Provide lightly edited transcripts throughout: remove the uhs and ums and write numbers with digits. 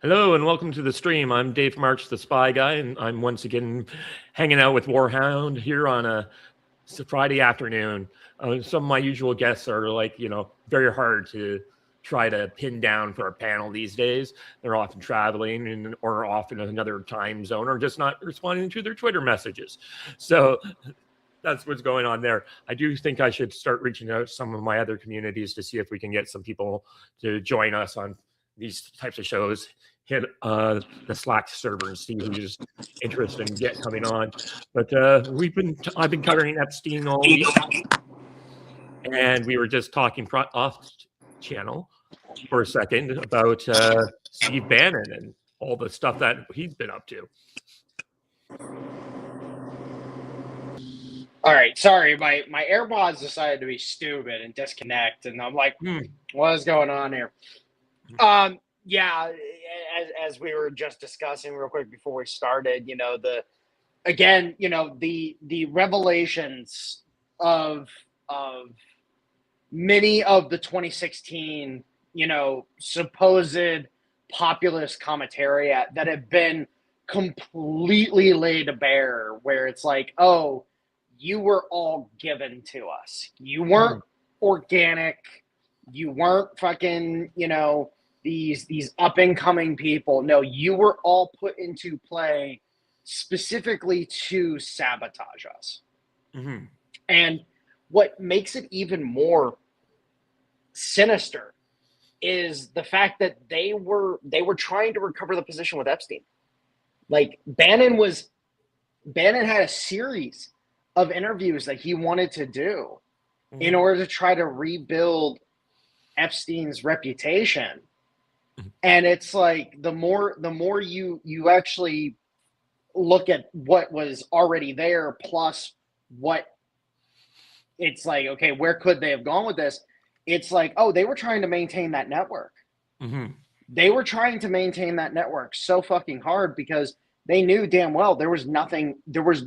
Hello and welcome to the stream. I'm Dave March, the Spy Guy, and I'm once again hanging out with Warhound here on a Friday afternoon. Some of my usual guests are very hard to try to pin down for a panel these days. They're often traveling or off in another time zone or just not responding to their Twitter messages. So that's what's going on there. I do think I should start reaching out to some of my other communities to see if we can get some people to join us on these types of shows. Hit the Slack server and see who's interested in coming on. But I've been covering Epstein all week, and we were just talking off channel for a second about Steve Bannon and all the stuff that he's been up to. All right, sorry, my AirPods decided to be stupid and disconnect, and I'm like, what is going on here? Yeah, as we were just discussing real quick before we started, the revelations of many of the 2016, supposed populist commentariat that have been completely laid bare, where it's like, oh, you were all given to us. You weren't organic. You weren't fucking, these up and coming people. No, you were all put into play specifically to sabotage us. Mm-hmm. And what makes it even more sinister is the fact that they were trying to recover the position with Epstein. Like Bannon had a series of interviews that he wanted to do in order to try to rebuild Epstein's reputation. And it's like the more you actually look at what was already there, plus what it's like, okay, where could they have gone with this? It's like, oh, they were trying to maintain that network. Mm-hmm. They were trying to maintain that network so fucking hard because they knew damn well there was nothing that was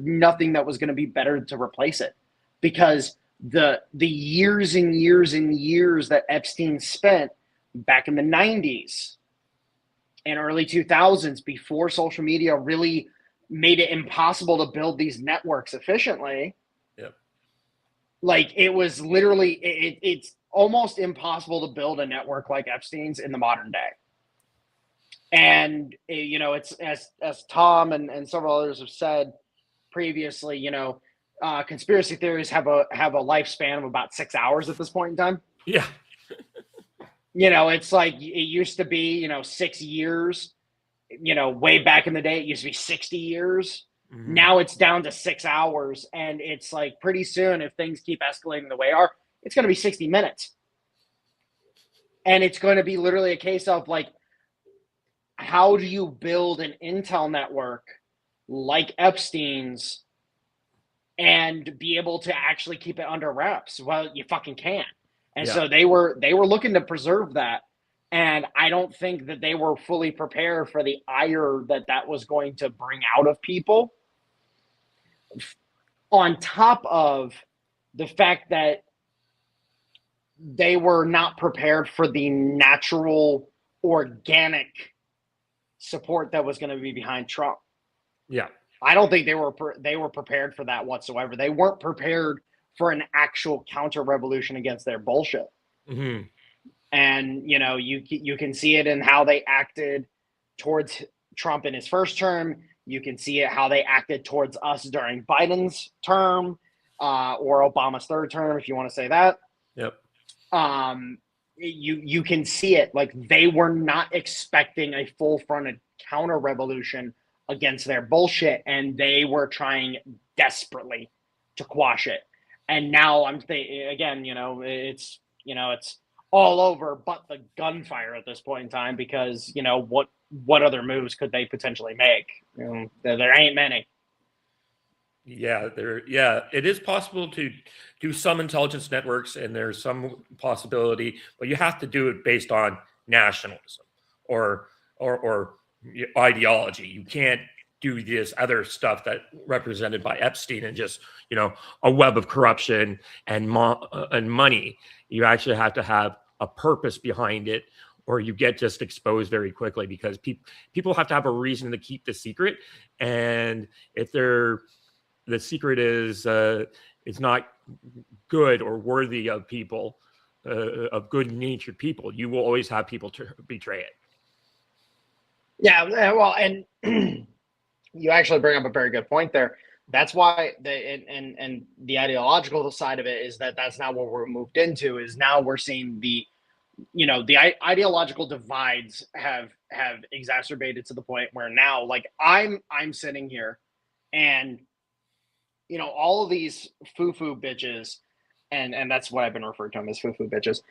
going to be better to replace it, because the years and years and years that Epstein spent back in the 90s and early 2000s, before social media really made it impossible to build these networks efficiently. Yep. Like it was literally, it's almost impossible to build a network like Epstein's in the modern day. And, it's as Tom and several others have said previously, conspiracy theories have a lifespan of about 6 hours at this point in time. Yeah. It's like it used to be, 6 years, way back in the day, it used to be 60 years. Mm-hmm. Now it's down to 6 hours. And it's like pretty soon, if things keep escalating the way they are, it's going to be 60 minutes. And it's going to be literally a case of like, how do you build an intel network like Epstein's and be able to actually keep it under wraps? Well, you fucking can. And so they were looking to preserve that. And I don't think that they were fully prepared for the ire that was going to bring out of people. On top of the fact that they were not prepared for the natural, organic support that was going to be behind Trump. Yeah. I don't think they were prepared for that whatsoever. They weren't prepared for an actual counter revolution against their bullshit. Mm-hmm. And, you can see it in how they acted towards Trump in his first term. You can see it how they acted towards us during Biden's term, or Obama's third term, if you want to say that. Yep. You can see it, like they were not expecting a full-fronted counter revolution against their bullshit, and they were trying desperately to quash it. And now I'm thinking again, it's all over but the gunfire at this point in time, because what other moves could they potentially make? There ain't many. Yeah, it is possible to do some intelligence networks, and there's some possibility, but you have to do it based on nationalism or ideology. You can't do this other stuff that represented by Epstein and just a web of corruption and money. You actually have to have a purpose behind it, or you get just exposed very quickly, because people have to have a reason to keep the secret. And if the secret is not good or worthy of people, of good natured people, you will always have people to betray it. Yeah, well, and you actually bring up a very good point there. That's why and the ideological side of it is that's not what we're moved into. Is now we're seeing the ideological divides have exacerbated to the point where now, like, I'm sitting here, and all of these foo-foo bitches, and that's what I've been referring to them as, foo-foo bitches.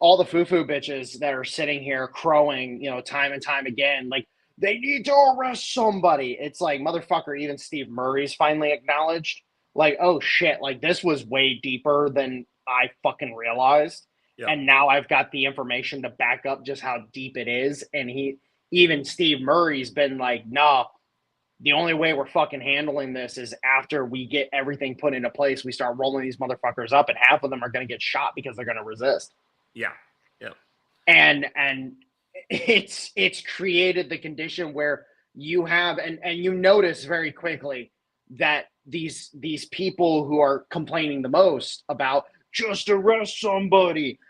All the foo-foo bitches that are sitting here crowing, time and time again, like, they need to arrest somebody. It's like, motherfucker, even Steve Murray's finally acknowledged, like, oh shit, like, this was way deeper than I fucking realized. Yeah. And now I've got the information to back up just how deep it is. And even Steve Murray's been like, nah, the only way we're fucking handling this is after we get everything put into place, we start rolling these motherfuckers up, and half of them are going to get shot because they're going to resist. Yeah. Yeah. And it's created the condition where you have, and you notice very quickly that these people who are complaining the most about just arrest somebody,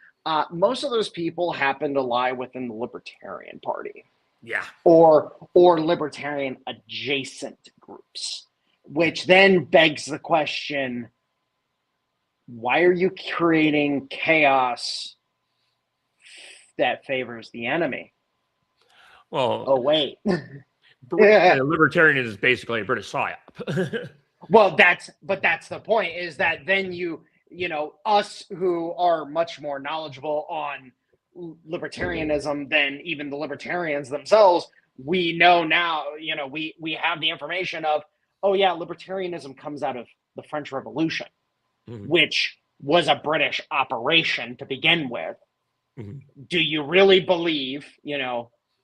most of those people happen to lie within the Libertarian Party. Yeah. Or libertarian adjacent groups, which then begs the question, why are you creating chaos that favors the enemy? Well, oh wait. Libertarian is basically a British psyop. Well, that's the point, is that then us who are much more knowledgeable on libertarianism than even the libertarians themselves, we know now, we have the information of, oh yeah, libertarianism comes out of the French Revolution, which was a British operation to begin with. Do you really believe,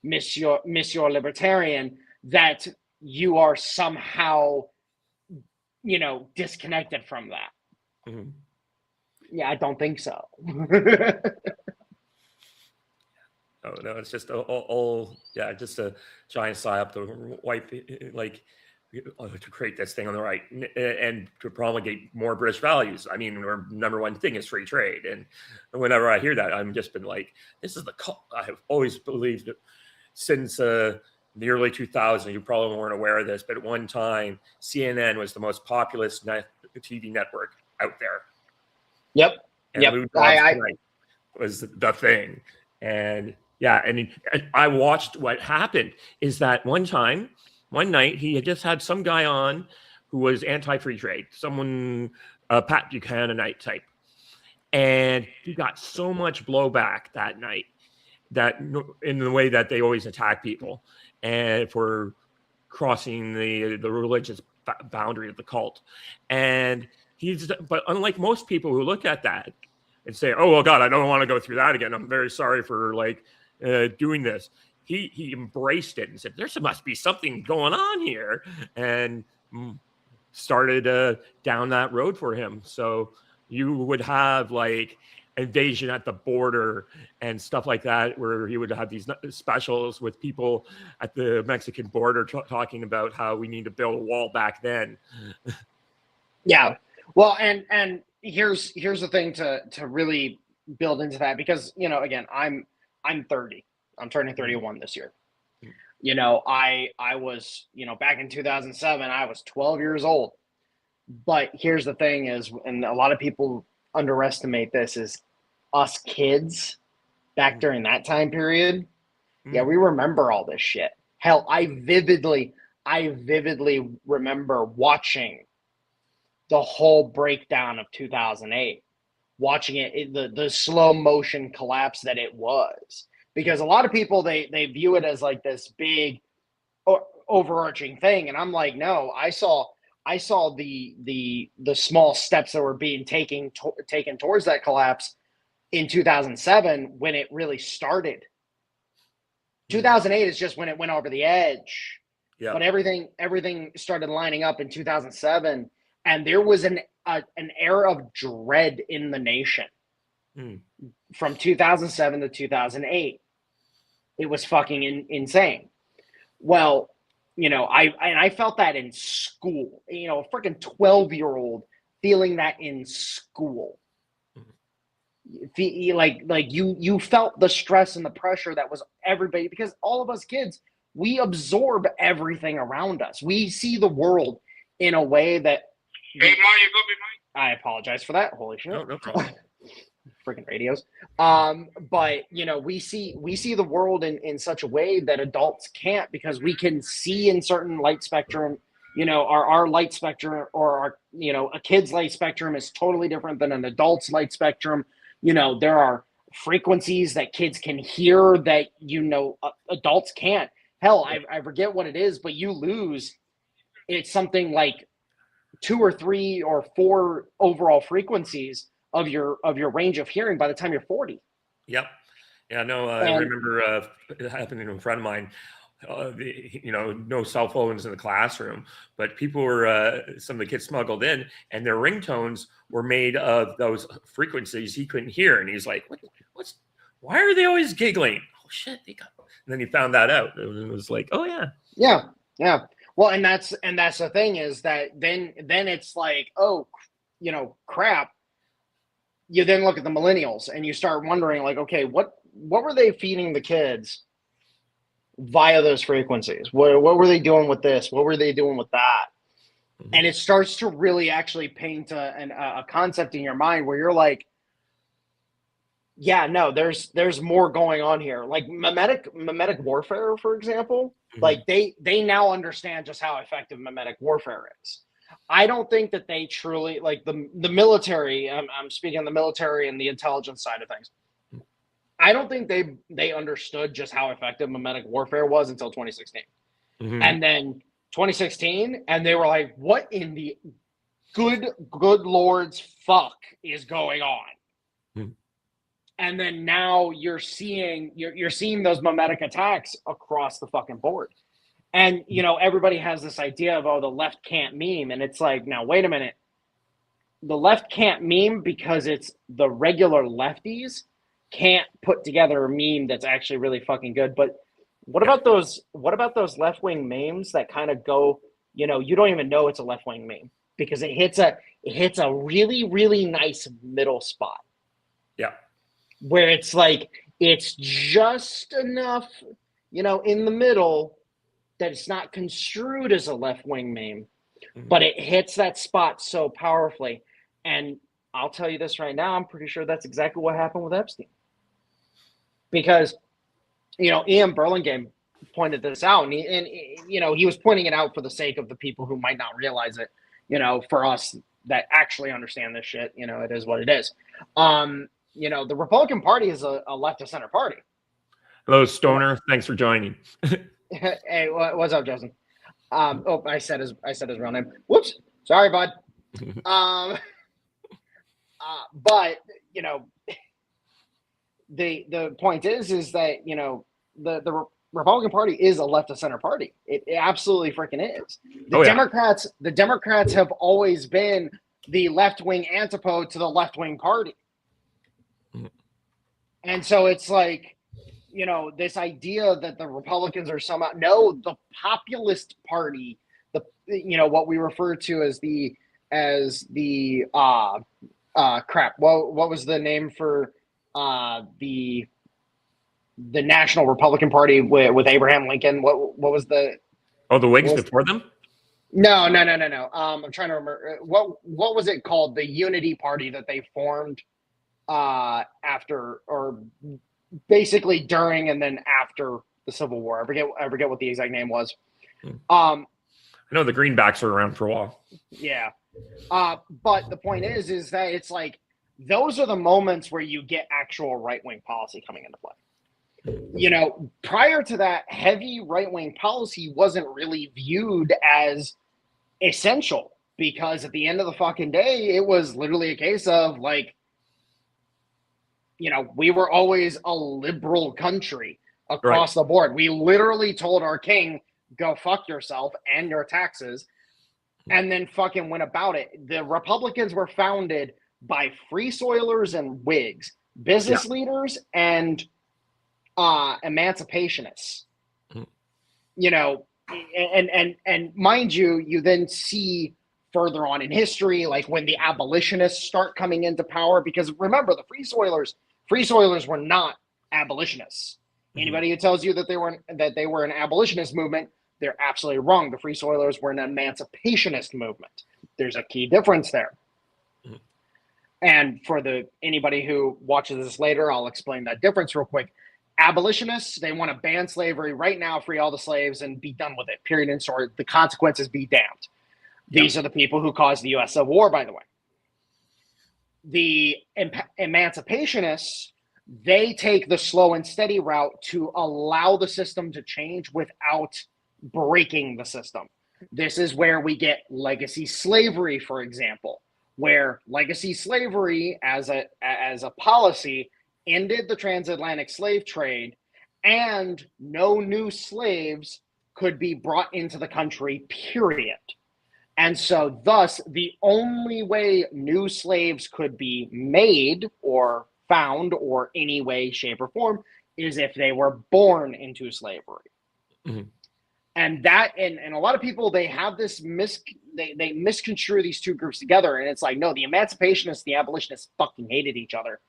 Monsieur Libertarian, that you are somehow, disconnected from that? Yeah, I don't think so. Oh no, it's just all just a giant psyop to wipe, like, to create this thing on the right and to promulgate more British values. I mean, our number one thing is free trade, and whenever I hear that, I'm just been like, this is the cult. I have always believed it since the early 2000s. You probably weren't aware of this, but at one time, CNN was the most populous TV network out there. Yep. And I was the thing, and. Yeah, and I watched what happened is that one night, he had just had some guy on who was anti-free trade, someone, Pat Buchananite type. And he got so much blowback that night, that in the way that they always attack people and for crossing the religious boundary of the cult. And but unlike most people who look at that and say, oh, well, God, I don't want to go through that again. I'm very sorry for doing this. He embraced it and said, there must be something going on here, and started down that road for him. So you would have like invasion at the border and stuff like that, where he would have these specials with people at the Mexican border talking about how we need to build a wall back then. Yeah. Well, and here's the thing to really build into that, because, again, I'm 30. I'm turning 31 this year. I was, back in 2007, I was 12 years old. But here's the thing is, and a lot of people underestimate this, is us kids back during that time period. Yeah, we remember all this shit. Hell, I vividly remember watching the whole breakdown of 2008. Watching it, the slow motion collapse that it was, because a lot of people they view it as like this big overarching thing, and I'm like, no, I saw the small steps that were being taken towards that collapse in 2007 when it really started. 2008 is just when it went over the edge. Yeah. But everything started lining up in 2007, and there was an era of dread in the nation Mm. from 2007 to 2008. It was fucking insane. Well, I felt that in school. A freaking 12-year-old feeling that in school. Like you felt the stress and the pressure that was everybody, because all of us kids, we absorb everything around us. We see the world in a way that. Hey, Mario, go be Mike. I apologize for that. Holy shit. No problem. Freaking radios. But we see the world in such a way that adults can't, because we can see in certain light spectrum. Our light spectrum, or our a kid's light spectrum is totally different than an adult's light spectrum. There are frequencies that kids can hear that adults can't. Hell, I forget what it is, but you lose. It's something like 2 or 3 or 4 overall frequencies of your range of hearing by the time you're 40. Yep. Yeah, no, I remember it happening to a friend of mine. No cell phones in the classroom, but people were, some of the kids smuggled in, and their ringtones were made of those frequencies he couldn't hear. And he's like, why are they always giggling? Oh shit, they got. And then he found that out. It was like, oh yeah. Yeah. Well, and that's the thing, is that then it's like, oh, crap. You then look at the millennials and you start wondering, like, okay, what were they feeding the kids via those frequencies? What were they doing with this? What were they doing with that? Mm-hmm. And it starts to really actually paint a concept in your mind where you're like, yeah, no, there's more going on here. Like mimetic warfare, for example, mm-hmm. like they now understand just how effective mimetic warfare is. I don't think that they truly, like the military, I'm speaking of the military and the intelligence side of things. I don't think they understood just how effective mimetic warfare was until 2016. Mm-hmm. And then 2016, and they were like, what in the good Lord's fuck is going on? Mm-hmm. And then now you're seeing those mimetic attacks across the fucking board. And, everybody has this idea of, oh, the left can't meme. And it's like, now, wait a minute. The left can't meme because it's the regular lefties can't put together a meme that's actually really fucking good. But what about those left-wing memes that kind of go, you don't even know it's a left-wing meme because it hits a really, really nice middle spot. Yeah. Where it's like, it's just enough, in the middle that it's not construed as a left-wing meme, mm-hmm. but it hits that spot so powerfully. And I'll tell you this right now, I'm pretty sure that's exactly what happened with Epstein. Because, Ian Burlingame pointed this out, and he was pointing it out for the sake of the people who might not realize it. For us that actually understand this shit, it is what it is. The Republican Party is a left of center party. Hello, Stoner. Thanks for joining. Hey, what's up, Justin? I said his real name. Whoops. Sorry, bud. But the point is that the Republican Party is a left of center party. It absolutely freaking is. The Democrats have always been the left wing antipode to the left wing party, and so it's like, this idea that the Republicans are somehow, no, the populist party, what we refer to as the crap. What was the name for the National Republican Party with Abraham Lincoln? What was the? Oh, the Whigs before them? No. I'm trying to remember what was it called? The Unity Party that they formed after, or basically during and then after the Civil War. I forget what the exact name was. I know the Greenbacks were around for a while. Yeah. But the point is that it's like, those are the moments where you get actual right-wing policy coming into play. Prior to that, heavy right-wing policy wasn't really viewed as essential, because at the end of the fucking day, it was literally a case of like, we were always a liberal country across the board. We literally told our king, go fuck yourself and your taxes, and then fucking went about it. The Republicans were founded by free soilers and Whigs. business leaders and emancipationists. Mhm. You know, and mind you, you then see further on in history, like when the abolitionists start coming into power, because remember, the free soilers were not abolitionists. Mhm. Anybody who tells you that they were an abolitionist movement, they're absolutely wrong. The free soilers were an emancipationist movement. There's a key difference there. Mhm. And for anybody who watches this later, I'll explain that difference real quick. Abolitionists, they want to ban slavery right now, free all the slaves, and be done with it. Period and story. The consequences be damned. These are the people who caused the U.S. Civil War, by the way. The emancipationists, they take the slow and steady route to allow the system to change without breaking the system. This is where we get legacy slavery, for example, where legacy slavery as a policy ended the transatlantic slave trade, and no new slaves could be brought into the country, period. And so thus, the only way new slaves could be made or found or any way, shape, or form is if they were born into slavery. Mhm. And a lot of people, they have this they misconstrue these two groups together. And it's like, no, the emancipationists, the abolitionists fucking hated each other,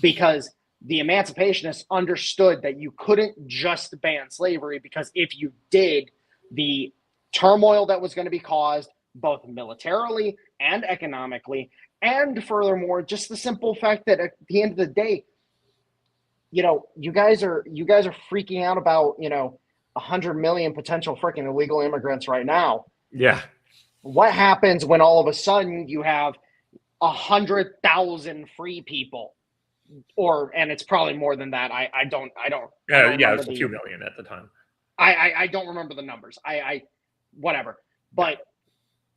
because the emancipationists understood that you couldn't just ban slavery, because if you did, the turmoil that was going to be caused both militarily and economically, and furthermore, just the simple fact that at the end of the day, you guys are freaking out about 100 million potential freaking illegal immigrants right now. Yeah. What happens when all of a sudden you have 100,000 free people? And it's probably more than that. I don't It was a few million at the time. I don't remember the numbers. Whatever. But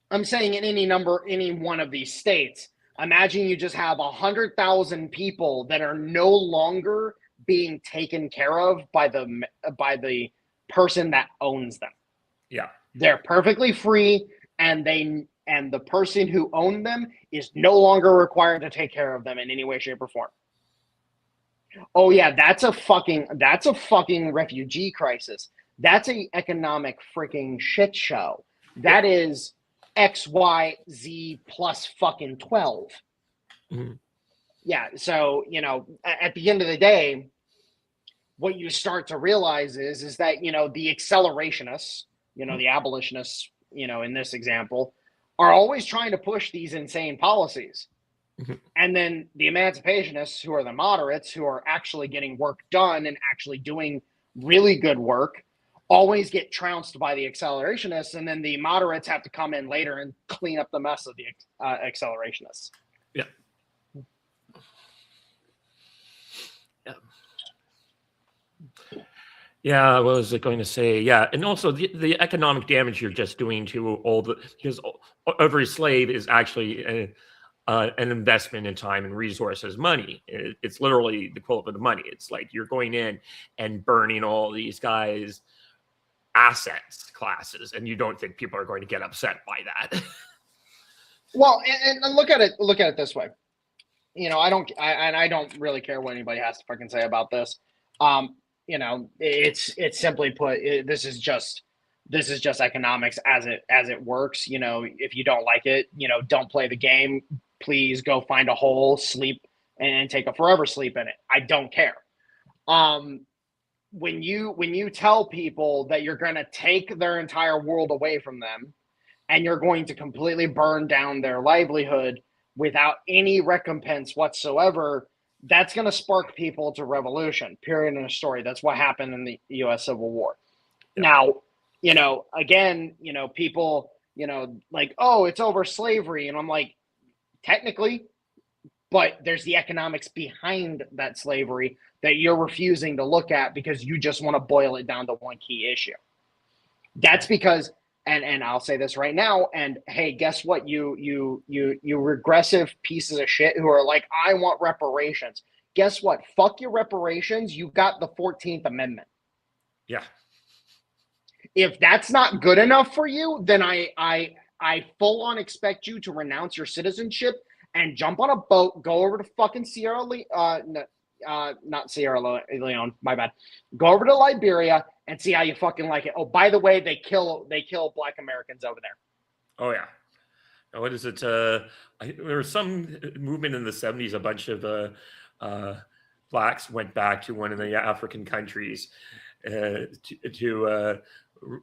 I'm saying in any one of these states, imagine you just have 100,000 people that are no longer being taken care of by the person that owns them. Yeah. They're perfectly free, and the person who owned them is no longer required to take care of them in any way, shape, or form. Oh yeah, that's a fucking refugee crisis. That's a economic freaking shit show. That is XYZ plus fucking 12. Mm-hmm. Yeah, so at the end of the day, what you start to realize is that the accelerationists, the abolitionists, in this example, are always trying to push these insane policies. Mm-hmm. And then the emancipationists, who are the moderates, who are actually getting work done and actually doing really good work, always get trounced by the accelerationists, and then the moderates have to come in later and clean up the mess of the accelerationists. Yeah. Yeah. Yeah, what was I going to say? Yeah, and also the economic damage you're just doing to because every slave is actually an investment in time and resources, money. It's literally the equivalent of money. It's like you're going in and burning all these guys' assets classes, and you don't think people are going to get upset by that. Well, and look at it this way. I don't really care what anybody has to fucking say about this. It's simply put, this is just economics as it works. If you don't like it, don't play the game. Please go find a hole, sleep, and take a forever sleep in it. I don't care. When you tell people that you're going to take their entire world away from them, and you're going to completely burn down their livelihood without any recompense whatsoever, that's going to spark people to revolution, period in a story. That's what happened in the U.S. Civil War. Yeah. Now, again, people, like, oh, it's over slavery. And I'm like, technically, but there's the economics behind that slavery that you're refusing to look at because you just want to boil it down to one key issue. That's because, and I'll say this right now, and hey, guess what? You regressive pieces of shit who are like, I want reparations. Guess what? Fuck your reparations. You got the 14th Amendment. Yeah. If that's not good enough for you, then I full on expect you to renounce your citizenship and jump on a boat, go over to fucking not Sierra Leone, my bad. Go over to Liberia and see how you fucking like it. Oh, by the way, they kill Black Americans over there. Oh yeah. What is it? There was some movement in the 70s. A bunch of blacks went back to one of the African countries and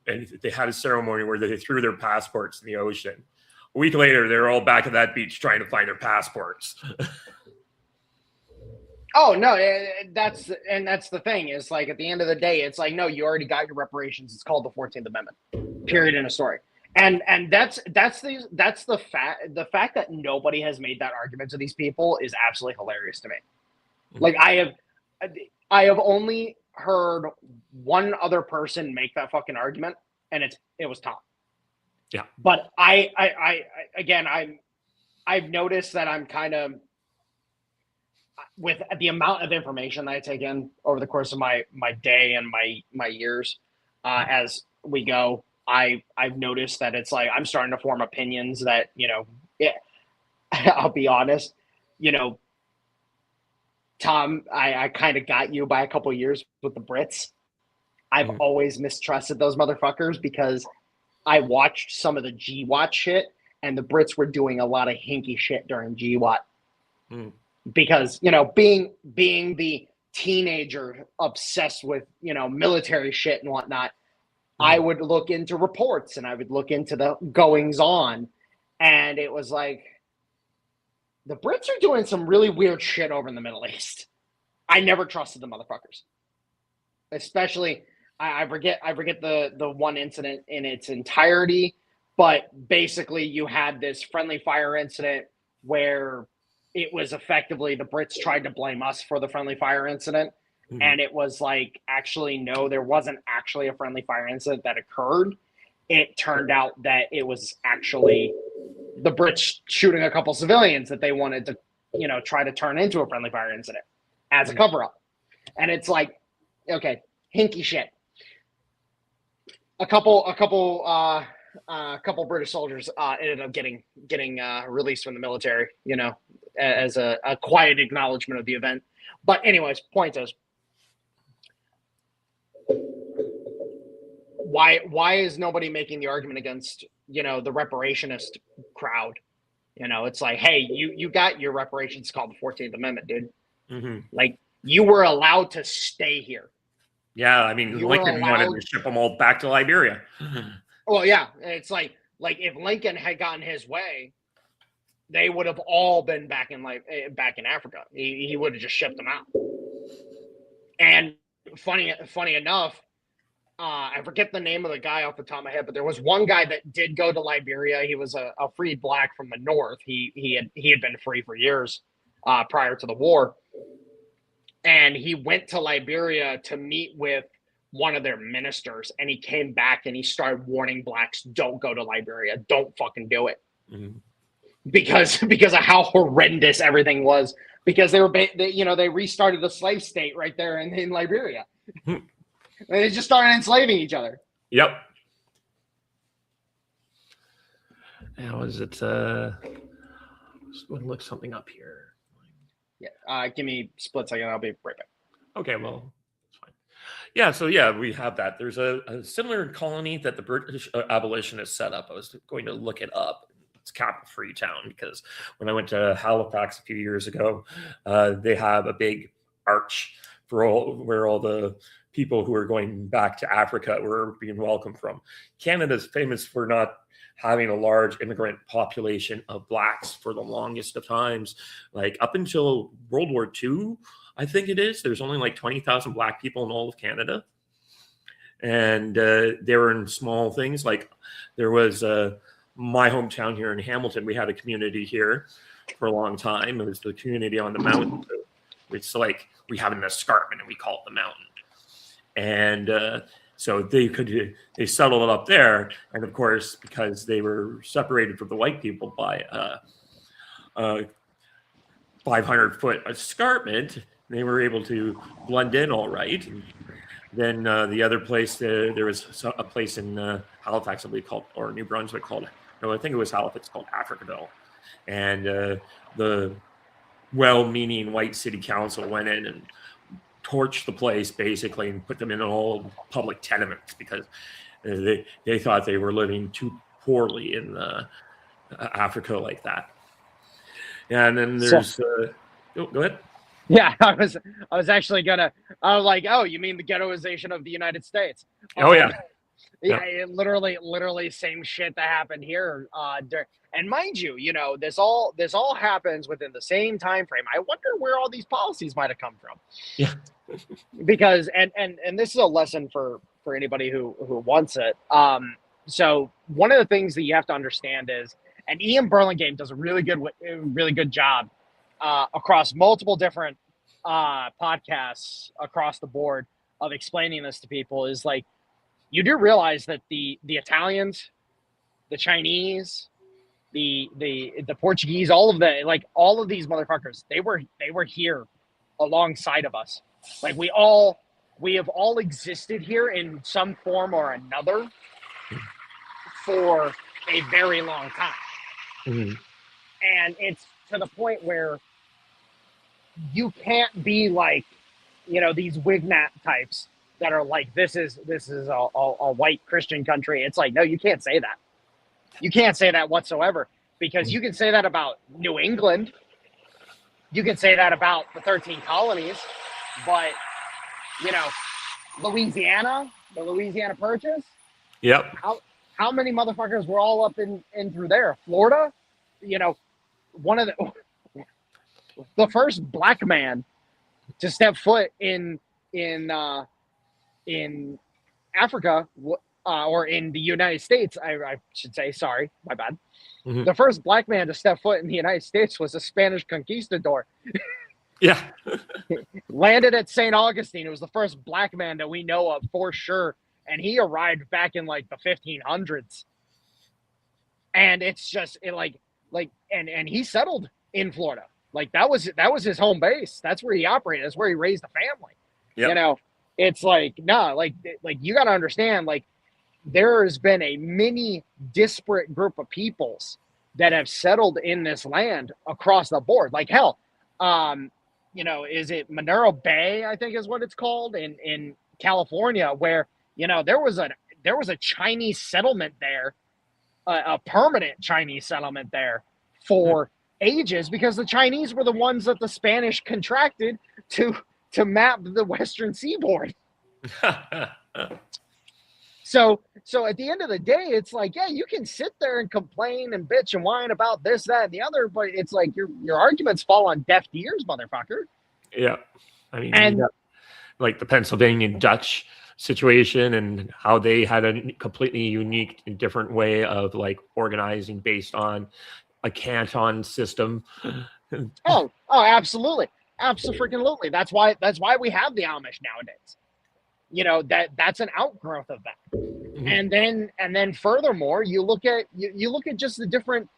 they had a ceremony where they threw their passports in the ocean. A week later, they're all back at that beach trying to find their passports. Oh no, that's the thing. Is like at the end of the day, it's like no, you already got your reparations. It's called the 14th Amendment. Period in a story. And that's the fact that nobody has made that argument to these people is absolutely hilarious to me. Like I have only heard one other person make that fucking argument, and it was Tom. Yeah. But I've noticed that I'm kind of, with the amount of information that I take in over the course of my day and my years, as we go, I've noticed that it's like I'm starting to form opinions that, I'll be honest, Tom, I kind of got you by a couple of years with the Brits. I've always mistrusted those motherfuckers because I watched some of the GWAT shit, and the Brits were doing a lot of hinky shit during GWAT. Because, being the teenager obsessed with, military shit and whatnot, I would look into reports and I would look into the goings on, and it was like, the Brits are doing some really weird shit over in the Middle East. I never trusted the motherfuckers. Especially, I forget the one incident in its entirety, but basically you had this friendly fire incident where it was effectively the Brits tried to blame us for the friendly fire incident. And it was like, actually, no, there wasn't actually a friendly fire incident that occurred. It turned out that it was actually the Brits shooting a couple civilians that they wanted to, try to turn into a friendly fire incident as a cover-up. And it's like, okay, hinky shit. A couple British soldiers ended up getting released from the military, as a quiet acknowledgement of the event. But anyways, point is, why is nobody making the argument against, the reparationist crowd? It's like, hey, you got your reparations called the 14th Amendment, dude. Like, you were allowed to stay here. Yeah, I mean, Lincoln wanted to ship them all back to Liberia. Well, yeah, it's like if Lincoln had gotten his way, they would have all been back in Africa. He would have just shipped them out. And funny enough, I forget the name of the guy off the top of my head, but there was one guy that did go to Liberia. He was a freed black from the north. He had been free for years prior to the war, and he went to Liberia to meet with one of their ministers, and he came back and he started warning blacks, don't go to Liberia, don't fucking do it. Because of how horrendous everything was, because they restarted the slave state right there in Liberia. They just started enslaving each other. Yep. How is it? Just going to look something up here. Yeah. Give me a split second. I'll be right back. Okay. Well, that's fine. Yeah. So yeah, we have that. There's a similar colony that the British abolitionists set up. I was going to look it up. It's capital Freetown, because when I went to Halifax a few years ago, they have a big arch for where all the people who are going back to Africa were being welcomed from. Canada's famous for not having a large immigrant population of blacks for the longest of times. Like up until World War II, I think it is, there's only like 20,000 black people in all of Canada. And they were in small things. Like there was my hometown here in Hamilton. We had a community here for a long time. It was the community on the mountain. It's like we have an escarpment and we call it the mountain. And so they settled up there. And of course, because they were separated from the white people by 500-foot escarpment, they were able to blend in all right. And then the other place, there was a place in Halifax, I believe, or New Brunswick called, no, I think it was Halifax, called Africaville. And the well-meaning white city council went in and torched the place basically and put them in all public tenements because they thought they were living too poorly in Africa like that. And then there's go ahead. Yeah, I was actually I was like, oh, you mean the ghettoization of the United States? Oh yeah. Yeah, it literally same shit that happened here. And mind you, this all happens within the same time frame. I wonder where all these policies might have come from. Yeah. Because and this is a lesson for anybody who wants it. So one of the things that you have to understand is, and Ian Burlingame does a really good job across multiple different podcasts across the board of explaining this to people, is like, you do realize that the Italians, the Chinese, the Portuguese, all of these motherfuckers, they were here alongside of us. Like we have all existed here in some form or another for a very long time. Mm-hmm. And it's to the point where you can't be like, these Wignat types that are like, this is a white Christian country. It's like, no, you can't say that. You can't say that whatsoever, because you can say that about New England. You can say that about the 13 colonies, but Louisiana, the Louisiana Purchase. Yep. How many motherfuckers were all up in through there? Florida, one of the first black man to step foot in Africa, or in the United States, I should say, sorry, my bad. Mm-hmm. The first black man to step foot in the United States was a Spanish conquistador. Yeah. Landed at St. Augustine. It was the first black man that we know of for sure. And he arrived back in like the 1500s. And it's just and he settled in Florida. Like that was his home base. That's where he operated. That's where he raised a family. Yep. It's like, no, like you got to understand, like there has been a mini disparate group of peoples that have settled in this land across the board. Like hell, is it Monroe Bay, I think is what it's called in California, where, there was a Chinese settlement there, a permanent Chinese settlement there for ages, because the Chinese were the ones that the Spanish contracted to map the Western seaboard. So at the end of the day, it's like, yeah, you can sit there and complain and bitch and whine about this, that, and the other, but it's like your arguments fall on deaf ears, motherfucker. Yeah. I mean, like the Pennsylvania Dutch situation and how they had a completely unique and different way of like organizing based on a canton system. Oh, absolutely. Absolutely. That's why we have the Amish nowadays. That's an outgrowth of that. Mm-hmm. And then furthermore, you look at just the different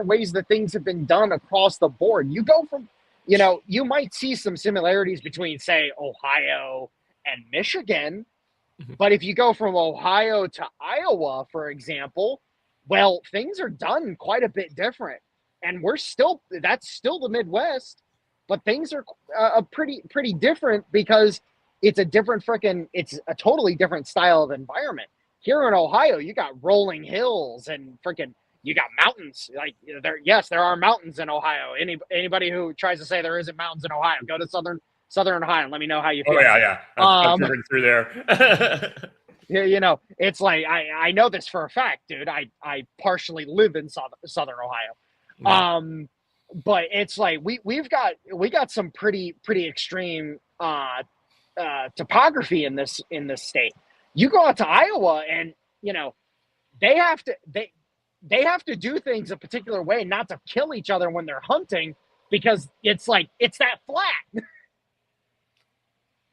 ways that things have been done across the board. You go from, you might see some similarities between, say, Ohio and Michigan, mm-hmm. but if you go from Ohio to Iowa, for example, well, things are done quite a bit different. And that's still the Midwest, but things are pretty different, because it's a totally different style of environment. Here in Ohio, you got rolling hills and you got mountains. Like there are mountains in Ohio. Anybody who tries to say there isn't mountains in Ohio, go to southern Ohio and let me know how you feel. Oh yeah. I've driven through there. It's like I know this for a fact, dude. I partially live in southern Ohio. Mm-hmm. But it's like we got some pretty extreme topography in this state. You go out to Iowa and they have to do things a particular way not to kill each other when they're hunting, because it's that flat.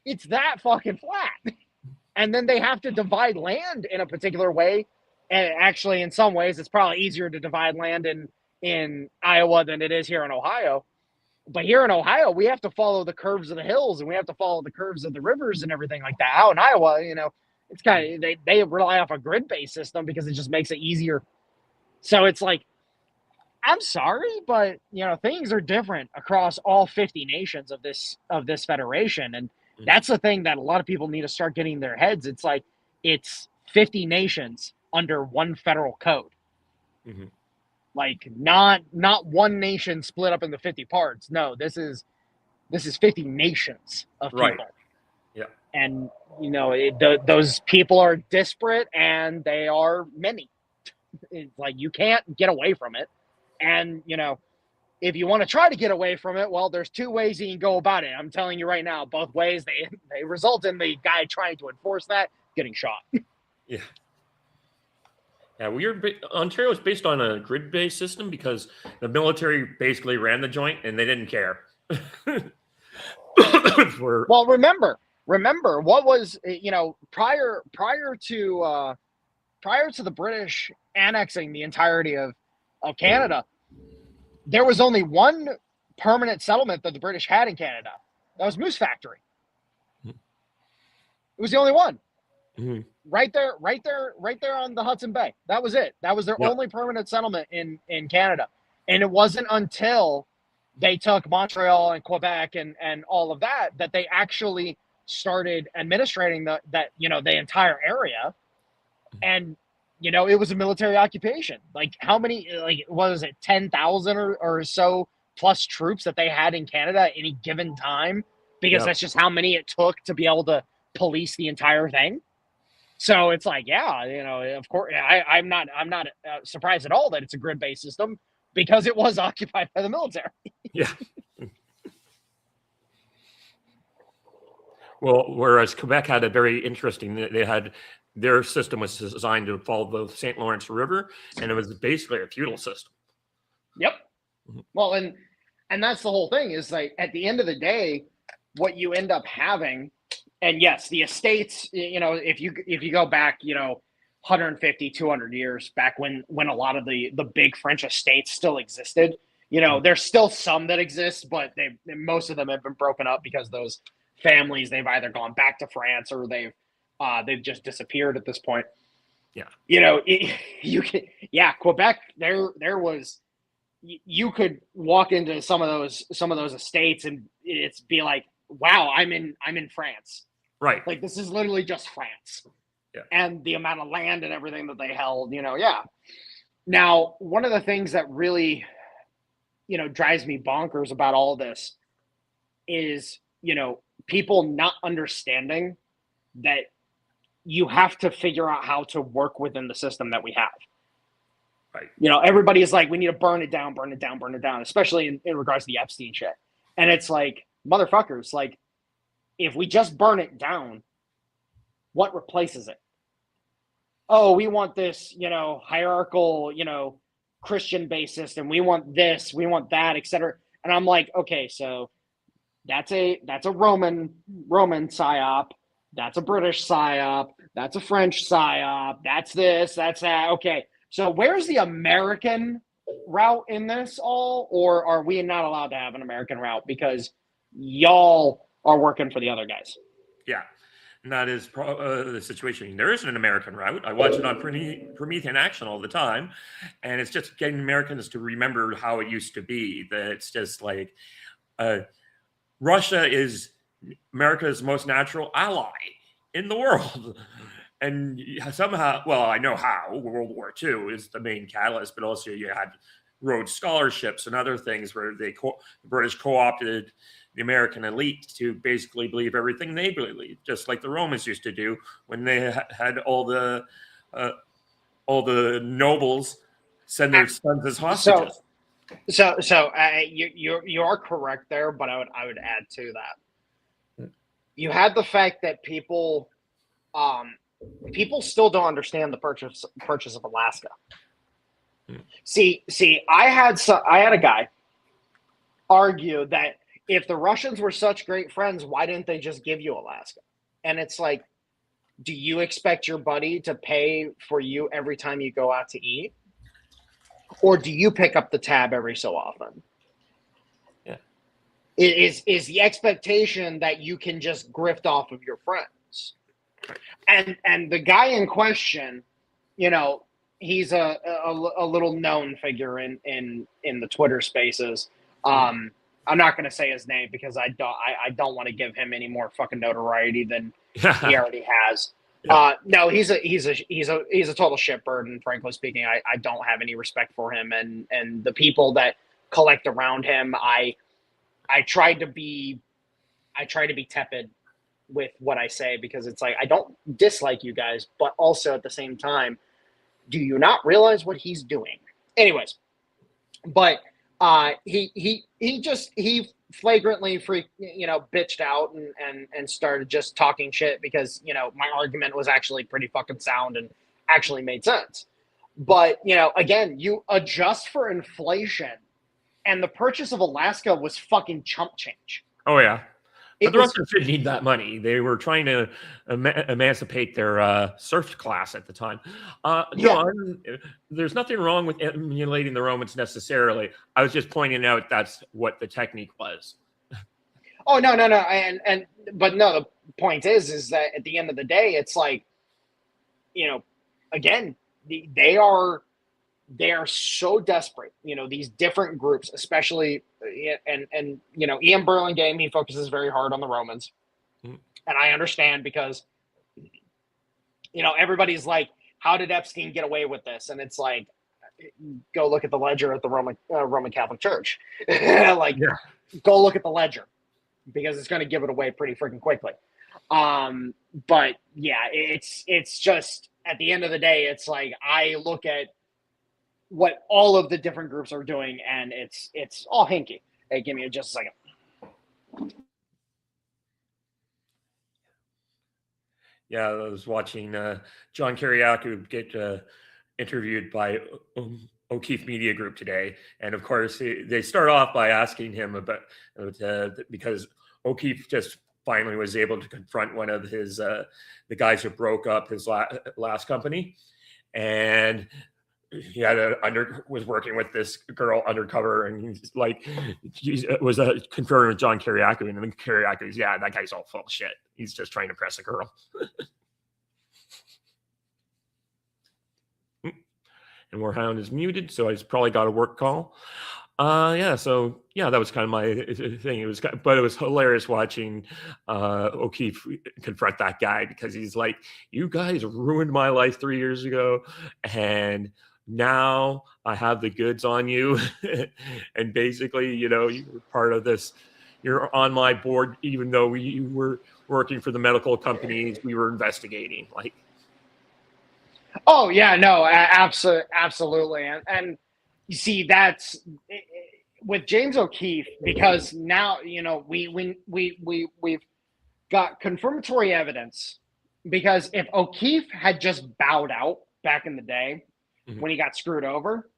It's that fucking flat. And then they have to divide land in a particular way. And actually, in some ways, it's probably easier to divide land in Iowa than it is here in Ohio. But here in Ohio, we have to follow the curves of the hills, and we have to follow the curves of the rivers and everything like that. Out in Iowa, it's kind of, they rely off a grid-based system because it just makes it easier. So it's like, I'm sorry, but things are different across all 50 nations of this federation, and that's the thing that a lot of people need to start getting in their heads. It's like it's 50 nations under one federal code. Mm-hmm. Like not one nation split up into 50 parts. No, this is 50 nations of people. Right. Yeah. And those people are disparate and they are many. It's like you can't get away from it. And if you want to try to get away from it, well, there's two ways you can go about it. I'm telling you right now, both ways they result in the guy trying to enforce that getting shot. Yeah. Yeah, Ontario is based on a grid-based system because the military basically ran the joint and they didn't care. Well, remember what was prior to the British annexing the entirety of Canada, there was only one permanent settlement that the British had in Canada. That was Moose Factory. It was the only one. Mm-hmm. Right there on the Hudson Bay. That was it. That was their only permanent settlement in Canada. And it wasn't until they took Montreal and Quebec and all of that they actually started administrating the entire area. And it was a military occupation. Like how many, what was it, 10,000 or so plus troops that they had in Canada at any given time, because that's just how many it took to be able to police the entire thing. So it's like, of course, I'm not surprised at all that it's a grid-based system because it was occupied by the military. Yeah. Well, whereas Quebec had a very interesting, their system was designed to follow the St. Lawrence River, and it was basically a feudal system. Yep. Well, and that's the whole thing is like at the end of the day, what you end up having. And yes, the estates, if you go back, 150, 200 years back when a lot of the big French estates still existed, there's still some that exist, but most of them have been broken up because those families, they've either gone back to France or they've just disappeared at this point. Yeah. Quebec, there was, you could walk into some of those estates and it's be like, wow, I'm in France. Right. Like this is literally just France. Yeah. And the amount of land and everything that they held, yeah. Now, one of the things that really, drives me bonkers about all this is, people not understanding that you have to figure out how to work within the system that we have. Right. Everybody is like, we need to burn it down, especially in regards to the Epstein shit. And it's like, motherfuckers, like, if we just burn it down, what replaces it? Oh, we want this, hierarchical, Christian-based system. We want this, we want that, etc. And I'm like, okay, so that's a Roman psyop. That's a British psyop. That's a French psyop. That's this, that's that. Okay, so where's the American route in this all? Or are we not allowed to have an American route because y'all are working for the other guys? Yeah, and that is the situation. There isn't an American route. I watch it on Promethean Action all the time, and it's just getting Americans to remember how it used to be. That it's just like Russia is America's most natural ally in the world. And somehow, well, I know how World War II is the main catalyst, but also you had Rhodes scholarships and other things where the British co-opted the American elite to basically believe everything they believe, just like the Romans used to do when they had all the nobles send their sons as hostages. So you are correct there, but I would add to that. You had the fact that people still don't understand the purchase of Alaska. See, I had a guy argue that if the Russians were such great friends, why didn't they just give you Alaska? And it's like, do you expect your buddy to pay for you every time you go out to eat? Or do you pick up the tab every so often? Yeah. Is the expectation that you can just grift off of your friends? And the guy in question, he he's a little known figure in the Twitter spaces. I'm not going to say his name because I don't want to give him any more fucking notoriety than he already has. Yeah. No, he's a total shitbird, and frankly speaking, I don't have any respect for him and the people that collect around him. I try to be tepid with what I say because it's like I don't dislike you guys, but also at the same time, do you not realize what he's doing? Anyways, but he flagrantly bitched out and started just talking shit because my argument was actually pretty fucking sound and actually made sense. But again, you adjust for inflation, and the purchase of Alaska was fucking chump change. Oh yeah. But the Russians didn't need that money. They were trying to emancipate their serf class at the time. No, there's nothing wrong with emulating the Romans necessarily. I was just pointing out that's what the technique was. Oh no, but no. The point is that at the end of the day, it's like, again, they are so desperate. These different groups, especially, and Ian Burlingame, he focuses very hard on the Romans, and I understand because everybody's like, how did Epstein get away with this? And it's like, go look at the ledger at the Roman Catholic Church. Go look at the ledger because it's going to give it away pretty freaking quickly. But yeah, it's just at the end of the day, it's like I look at what all of the different groups are doing, and it's all hinky. Hey, give me just a second. Yeah, I was watching John Kiriakou get interviewed by O'Keefe Media Group today, and of course they start off by asking him about because O'Keefe just finally was able to confront one of his the guys who broke up his last company, and he was working with this girl undercover, and he's like, he was confirming with John Kiriakou, and then Kiriakou's, yeah, that guy's all full of shit. He's just trying to press a girl. And Warhound is muted, so he's probably got a work call. So that was kind of my thing. But it was hilarious watching O'Keefe confront that guy because he's like, you guys ruined my life 3 years ago, and now I have the goods on you. And basically, you're part of this. You're on my board, even though we were working for the medical companies we were investigating. Like, oh yeah, no, absolutely, and you see that's with James O'Keefe because now we've got confirmatory evidence because if O'Keefe had just bowed out back in the day when he got screwed over,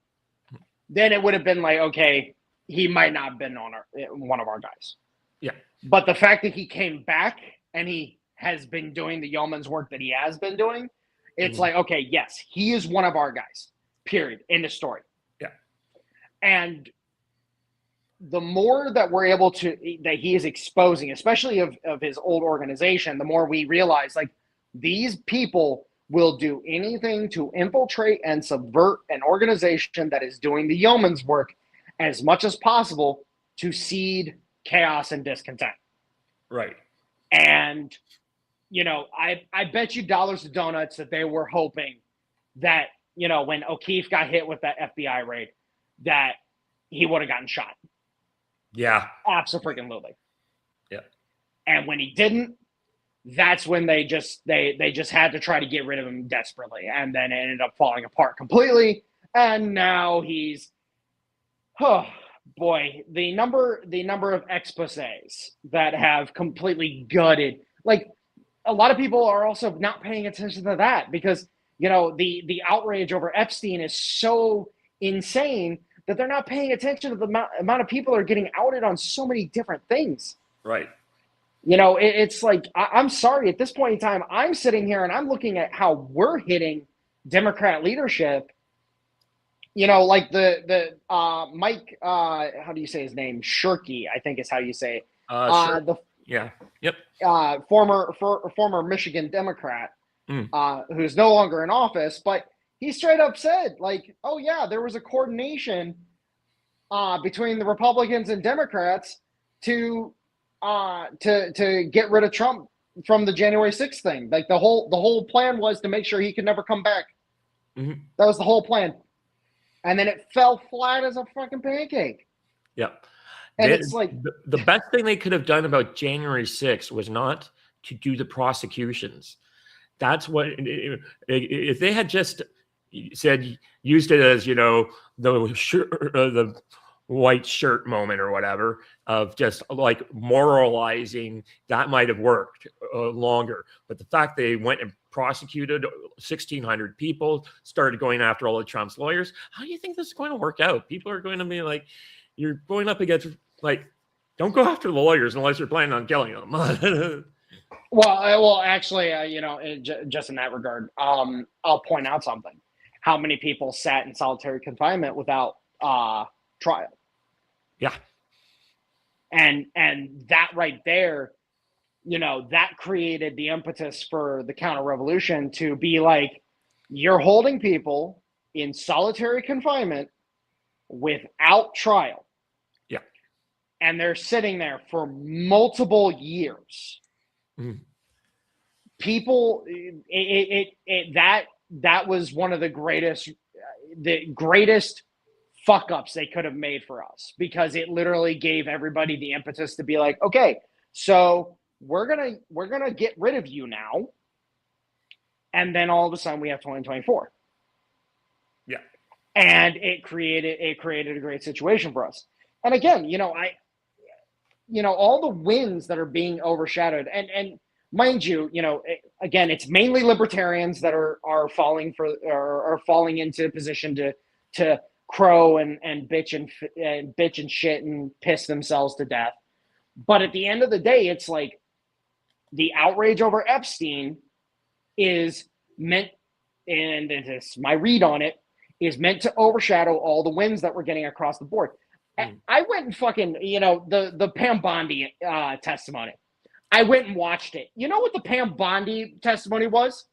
then it would have been like, okay, he might not have been on one of our guys. Yeah. But the fact that he came back and he has been doing the yeoman's work that he has been doing, it's like, okay, yes, he is one of our guys, period, end of story. Yeah. And the more that we're able to, that he is exposing, especially of his old organization, the more we realize, like, these people will do anything to infiltrate and subvert an organization that is doing the yeoman's work as much as possible to seed chaos and discontent. Right. And, I bet you dollars to donuts that they were hoping that, when O'Keefe got hit with that FBI raid, that he would have gotten shot. Yeah. Absolutely. Yeah. And when he didn't, that's when they just had to try to get rid of him desperately, and then it ended up falling apart completely. And now he's, oh boy, the number of exposés that have completely gutted. Like, a lot of people are also not paying attention to that because the outrage over Epstein is so insane that they're not paying attention to the amount of people that are getting outed on so many different things. Right. It's like, I'm sorry, at this point in time, I'm sitting here and I'm looking at how we're hitting Democrat leadership. Like the Mike, how do you say his name? Shirky, I think is how you say it. Sure. Yeah. Yep. Former Michigan Democrat, who's no longer in office, but He straight up said, like, oh yeah, there was a coordination between the Republicans and Democrats to get rid of Trump from the January 6th thing. Like the whole plan was to make sure he could never come back. Mm-hmm. That was the whole plan. And then it fell flat as a fucking pancake. Yep. And it's like the best thing they could have done about January 6th was not to do the prosecutions. That's what, if they had just said, used it as, the white shirt moment or whatever, of just like moralizing, that might have worked longer. But the fact they went and prosecuted 1,600 people, started going after all of Trump's lawyers, how do you think this is going to work out? People are going to be like, you're going up against, like, don't go after the lawyers unless you're planning on killing them. Well, actually, just in that regard, I'll point out something. How many people sat in solitary confinement without trial? Yeah. And that right there, that created the impetus for the counter-revolution to be like, you're holding people in solitary confinement without trial. Yeah. And they're sitting there for multiple years. Mm. People, that was one of the greatest fuck ups they could have made for us, because it literally gave everybody the impetus to be like, okay, so we're gonna get rid of you now, and then all of a sudden we have 2024. Yeah. And it created a great situation for us. And again, all the wins that are being overshadowed, and mind you, again, it's mainly libertarians that are falling into position to crow and bitch and shit and piss themselves to death. But at the end of the day, it's like the outrage over Epstein is meant, and this my read on it, is meant to overshadow all the wins that we're getting across the board. I went and fucking, the Pam Bondi testimony. I went and watched it. You know what the Pam Bondi testimony was?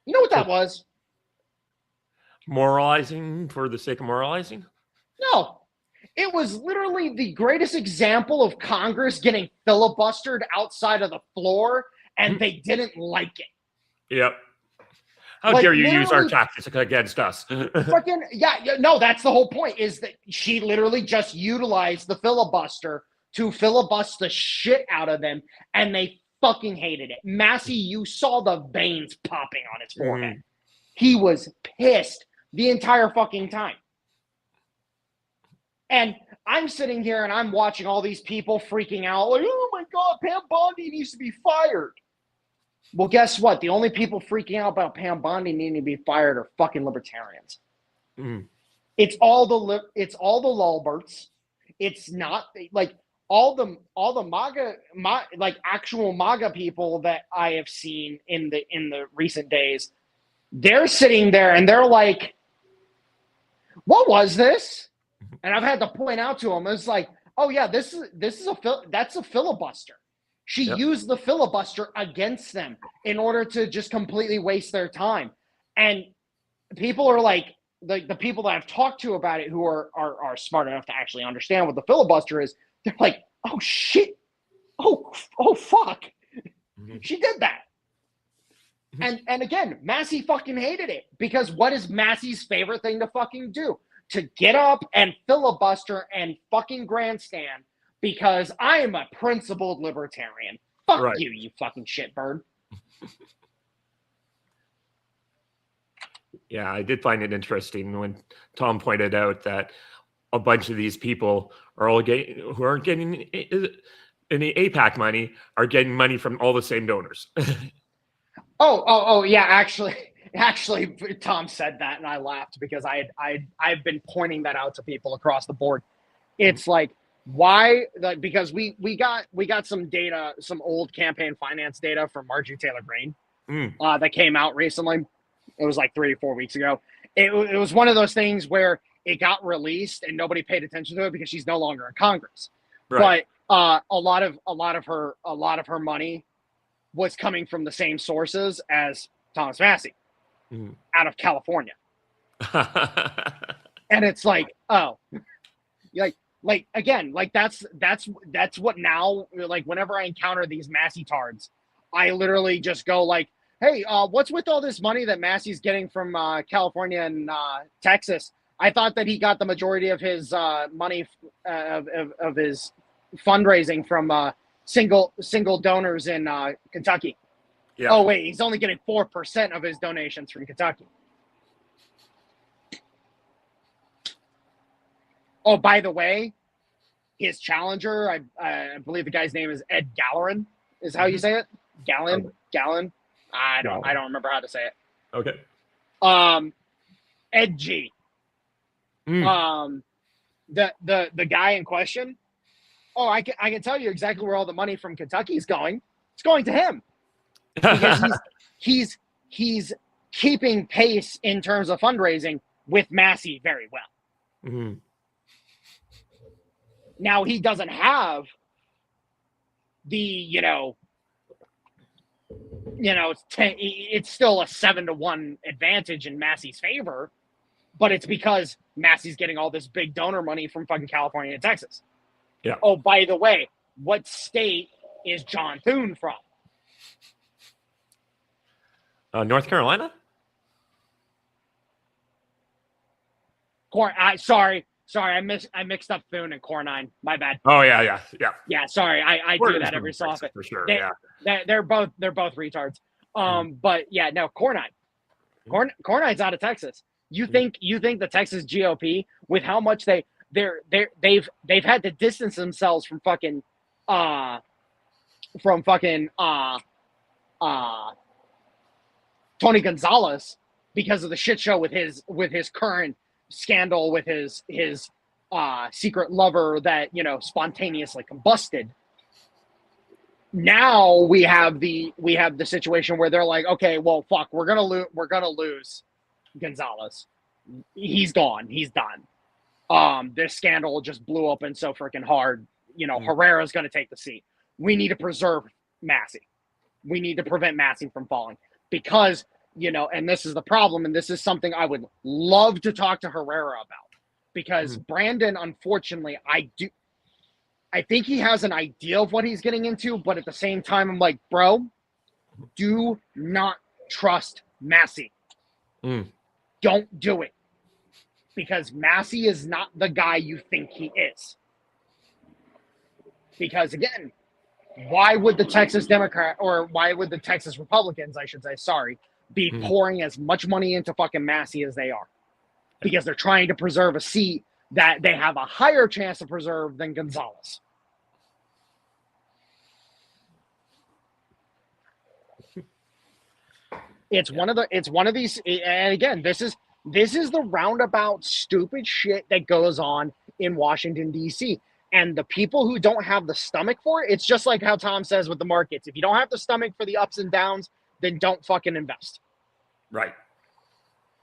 You know what that was? Moralizing for the sake of moralizing? No. It was literally the greatest example of Congress getting filibustered outside of the floor, and they didn't like it. Yep. How dare you use our tactics against us? Fucking, no, that's the whole point, is that she literally just utilized the filibuster to filibuster the shit out of them, and they fucking hated it. Massey, you saw the veins popping on his forehead. Mm. He was pissed the entire fucking time. And I'm sitting here and I'm watching all these people freaking out, like, oh my God, Pam Bondi needs to be fired. Well, guess what? The only people freaking out about Pam Bondi needing to be fired are fucking libertarians. Mm. It's all the lulberts. It's not like all the MAGA, like actual MAGA people that I have seen in the recent days. They're sitting there and they're like, what was this? And I've had to point out to them, it's like, oh yeah, that's a filibuster. She used the filibuster against them in order to just completely waste their time. And people are like, the people that I've talked to about it, who are smart enough to actually understand what the filibuster is, they're like, oh shit, oh fuck, she did that. And again, Massey fucking hated it, because what is Massey's favorite thing to fucking do? To get up and filibuster and fucking grandstand, because I am a principled libertarian. Fuck you, you fucking shitbird. Yeah, I did find it interesting when Tom pointed out that a bunch of these people are all who aren't getting any APAC money, are getting money from all the same donors. Oh, yeah, actually, Tom said that, and I laughed, because I've been pointing that out to people across the board. It's like, why? Like, because we got some data, some old campaign finance data from Marjorie Taylor Greene that came out recently. It was like 3 or 4 weeks ago. It was one of those things where it got released and nobody paid attention to it because she's no longer in Congress. Right. But a lot of her money was coming from the same sources as Thomas Massey. out of California. And it's like, oh, like again, like that's what now, like whenever I encounter these Massey tards, I literally just go like, hey, what's with all this money that Massey's getting from California and Texas? I thought that he got the majority of his money of his fundraising from single donors in Kentucky. Yeah. Oh wait, he's only getting 4% of his donations from Kentucky. Oh, by the way, his challenger, I believe the guy's name is Ed Gallerin, is how you say it. Gallon. I don't remember how to say it. Okay. Ed G. The guy in question. Oh, I can tell you exactly where all the money from Kentucky is going. It's going to him because he's keeping pace in terms of fundraising with Massey very well. Mm-hmm. Now he doesn't have the it's still a 7-1 advantage in Massey's favor, but it's because Massey's getting all this big donor money from fucking California and Texas. Yeah. Oh, by the way, what state is John Thune from? North Carolina. Sorry, I mixed up Thune and Cornine. My bad. Oh yeah. Yeah, sorry, I do that every so often. For sure. They're both retards. But yeah, no, Cornine's out of Texas. You think the Texas GOP, with how much they've had to distance themselves from fucking Tony Gonzalez because of the shit show with his current scandal with his secret lover that spontaneously combusted. Now we have the situation where they're like, okay, well, fuck, we're gonna lose Gonzalez. He's gone. He's done. This scandal just blew open so freaking hard. Herrera's gonna take the seat. We need to preserve Massey. We need to prevent Massey from falling because and this is the problem, and this is something I would love to talk to Herrera about because Brandon, unfortunately, I think he has an idea of what he's getting into, but at the same time, I'm like, bro, do not trust Massey. Don't do it. Because Massey is not the guy you think he is. Because again, why would the Texas Republicans, I should say, be pouring as much money into fucking Massey as they are? Because they're trying to preserve a seat that they have a higher chance to preserve than Gonzalez. It's one of these, and again, this is the roundabout stupid shit that goes on in Washington, D.C. And the people who don't have the stomach for it, it's just like how Tom says with the markets. If you don't have the stomach for the ups and downs, then don't fucking invest. Right.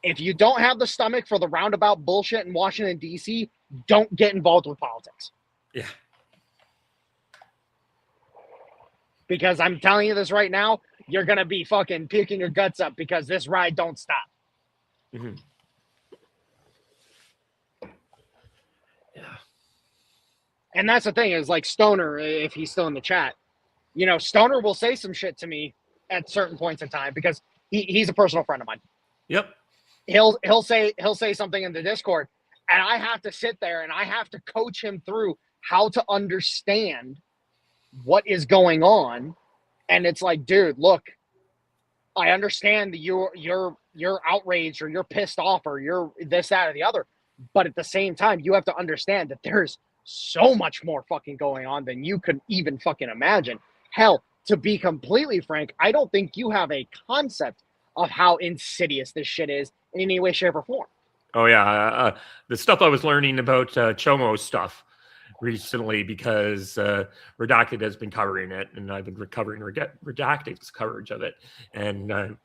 If you don't have the stomach for the roundabout bullshit in Washington, D.C., don't get involved with politics. Yeah. Because I'm telling you this right now, you're going to be fucking puking your guts up because this ride don't stop. Mm-hmm. Yeah. And that's the thing is like Stoner, if he's still in the chat, Stoner will say some shit to me at certain points in time because he's a personal friend of mine. Yep. He'll say something in the Discord and I have to sit there and I have to coach him through how to understand what is going on. And it's like, dude, look, I understand that you're outraged or you're pissed off or you're this, that, or the other. But at the same time, you have to understand that there's so much more fucking going on than you could even fucking imagine. Hell, to be completely frank, I don't think you have a concept of how insidious this shit is in any way, shape, or form. Oh, yeah. The stuff I was learning about Chomo stuff recently because Redacted has been covering it, and I've been covering Redacted's coverage of it. And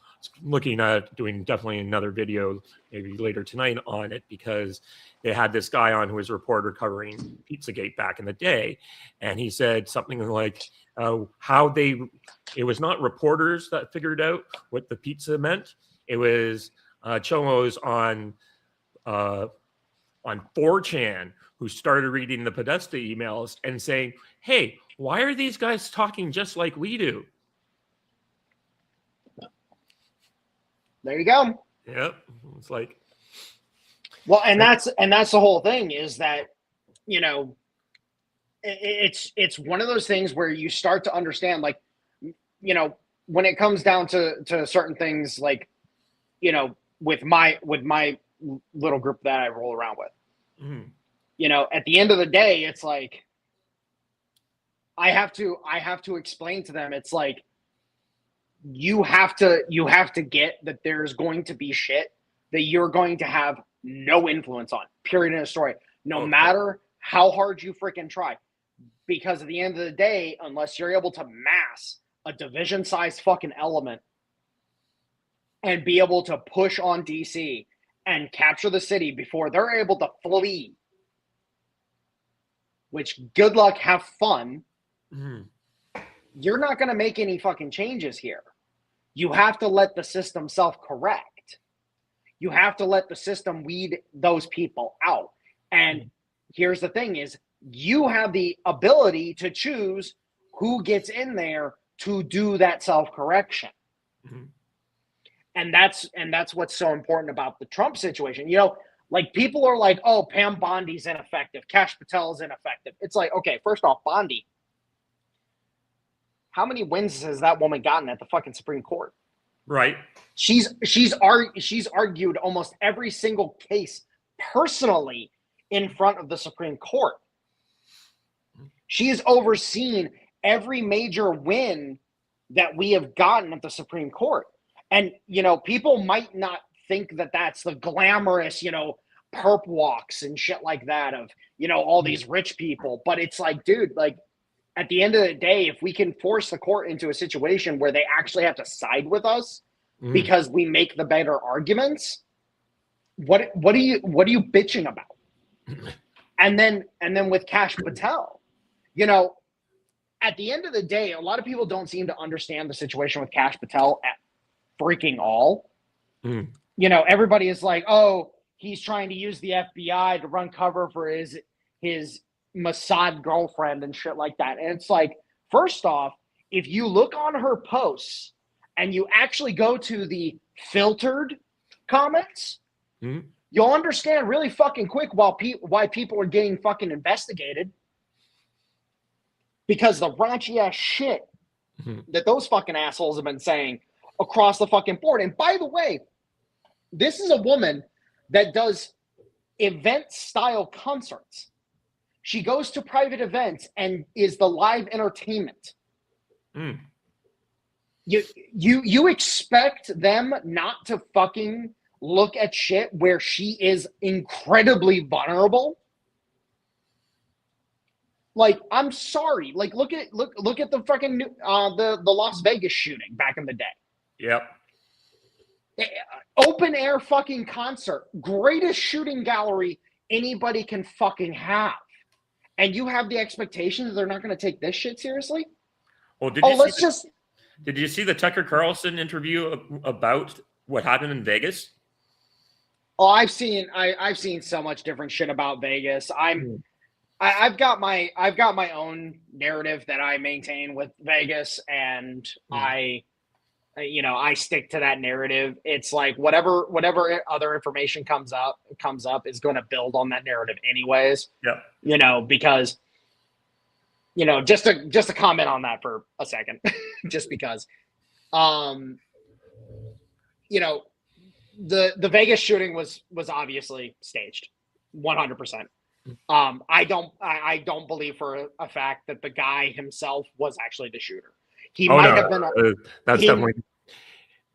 looking at doing definitely another video maybe later tonight on it because they had this guy on who was a reporter covering Pizzagate back in the day. And he said something like it was not reporters that figured out what the pizza meant. It was chomos on 4chan who started reading the Podesta emails and saying, hey, why are these guys talking just like we do? There you go. Yep. It's like, well, and that's the whole thing is that, you know, it's one of those things where you start to understand, like, you know, when it comes down to certain things, like, you know, with my little group that I roll around with, you know, at the end of the day, it's like, I have to explain to them, it's like, you have to get that there's going to be shit that you're going to have no influence on, period, in a story, no matter how hard you freaking try. Because at the end of the day, unless you're able to mass a division-sized fucking element and be able to push on DC and capture the city before they're able to flee, which, good luck, have fun, you're not going to make any fucking changes here. You have to let the system self-correct. You have to let the system weed those people out. And here's the thing is, you have the ability to choose who gets in there to do that self-correction. And that's what's so important about the Trump situation. You know, like, people are like, oh, Pam Bondi's ineffective, Kash Patel's ineffective. It's like, okay, first off, Bondi, how many wins has that woman gotten at the fucking Supreme Court? right. She's argued almost every single case personally in front of the Supreme Court. She has overseen every major win that we have gotten at the Supreme Court. And, you know, people might not think that that's the glamorous, you know, perp walks and shit like that of, you know, all these rich people. But it's like, dude, like, at the end of the day, if we can force the court into a situation where they actually have to side with us because we make the better arguments, what are you bitching about? And then with Kash Patel, you know, at the end of the day, a lot of people don't seem to understand the situation with Kash Patel at freaking all. You know, everybody is like, oh, he's trying to use the FBI to run cover for his Mossad girlfriend and shit like that. And it's like, first off, if you look on her posts and you actually go to the filtered comments, you'll understand really fucking quick why people are getting fucking investigated. Because the raunchy ass shit that those fucking assholes have been saying across the fucking board. And by the way, this is a woman that does event style concerts. She goes to private events and is the live entertainment. You expect them not to fucking look at shit where she is incredibly vulnerable? Like, I'm sorry. Like, look at the fucking the Las Vegas shooting back in the day. Yep. Open air fucking concert, greatest shooting gallery anybody can fucking have, and you have the expectation that they're not going to take this shit seriously? Well, did you see the Tucker Carlson interview about what happened in Vegas? Oh, I've seen so much different shit about Vegas. I've got my own narrative that I maintain with Vegas, and I stick to that narrative. It's like whatever other information comes up is going to build on that narrative anyways. Yeah. You know, because, you know, just to comment on that for a second, just because, you know, the Vegas shooting was obviously staged, 100%. I don't believe for a fact that the guy himself was actually the shooter. He might have been. Definitely.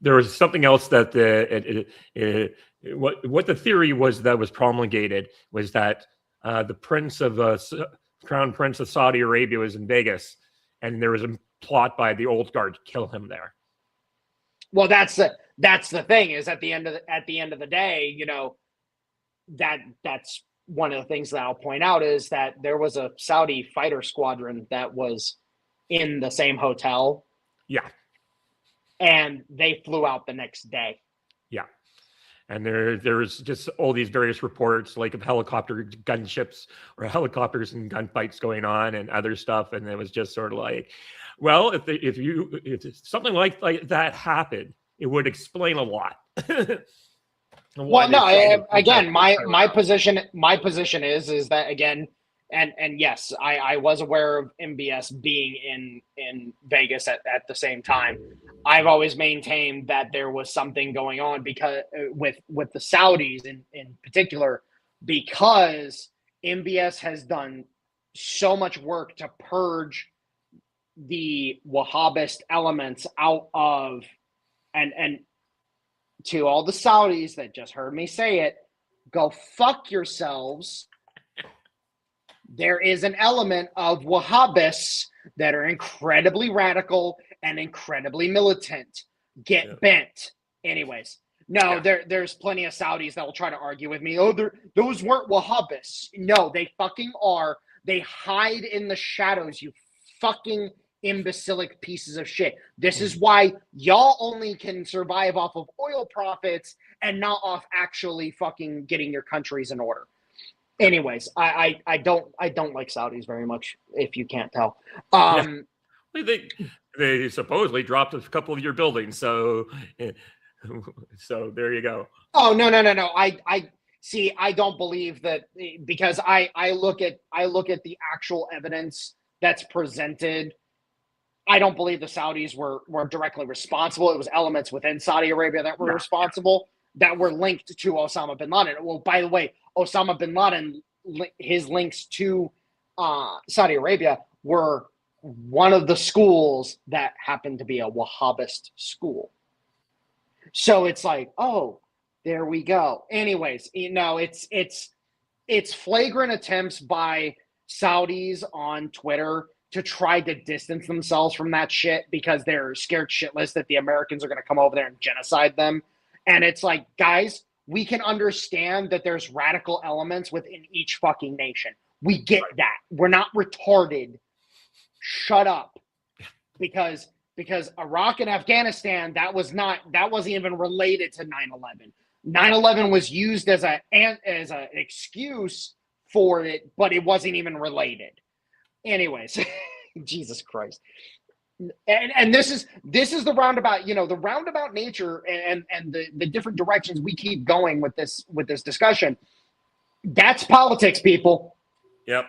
There was something else that what the theory was that was promulgated was that the Crown Prince of Saudi Arabia was in Vegas, and there was a plot by the old guard to kill him there. Well, that's the thing is at the end of the day, you know, that's one of the things that I'll point out is that there was a Saudi fighter squadron that was in the same hotel. Yeah. And they flew out the next day. Yeah. And there's just all these various reports, like of helicopter gunships or helicopters and gunfights going on and other stuff. And it was just sort of like, well, if something like that happened, it would explain a lot. Well, no, again, my position is that, again, and yes, I was aware of MBS being in Vegas at the same time. I've always maintained that there was something going on because with the Saudis in particular, because MBS has done so much work to purge the Wahhabist elements out of, and to all the Saudis that just heard me say it, go fuck yourselves. There is an element of Wahhabists that are incredibly radical and incredibly militant. Get bent. Anyways, no, there's plenty of Saudis that will try to argue with me. Oh, those weren't Wahhabists. No, they fucking are. They hide in the shadows, you fucking imbecilic pieces of shit. This is why y'all only can survive off of oil profits and not off actually fucking getting your countries in order. Anyways, I don't like Saudis very much, if you can't tell. They supposedly dropped a couple of your buildings, so there you go. Oh no. I see. I don't believe that, because I look at the actual evidence that's presented. I don't believe the Saudis were directly responsible. It was elements within Saudi Arabia that were responsible, that were linked to Osama bin Laden. Well, by the way, Osama bin Laden, his links to Saudi Arabia were one of the schools that happened to be a Wahhabist school. So it's like, oh, there we go. Anyways, it's flagrant attempts by Saudis on Twitter to try to distance themselves from that shit because they're scared shitless that the Americans are going to come over there and genocide them. And it's like, guys, we can understand that there's radical elements within each fucking nation. We get that. We're not retarded. Shut up. Because Iraq and Afghanistan, that wasn't even related to 9/11. 9/11 was used as an excuse for it, but it wasn't even related. Anyways, Jesus Christ. And this is the roundabout, the roundabout nature and the different directions we keep going with this discussion. That's politics, people. Yep.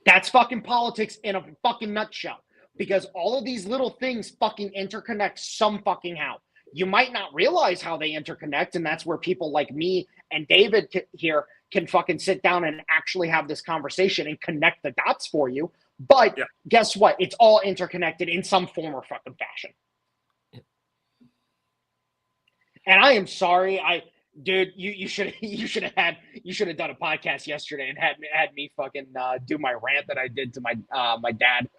That's fucking politics in a fucking nutshell, because all of these little things fucking interconnect some fucking how. You might not realize how they interconnect, and that's where people like me and David here can fucking sit down and actually have this conversation and connect the dots for you. But guess what? It's all interconnected in some form or fucking fashion. And I am sorry, dude, you should have done a podcast yesterday and had me fucking do my rant that I did to my dad.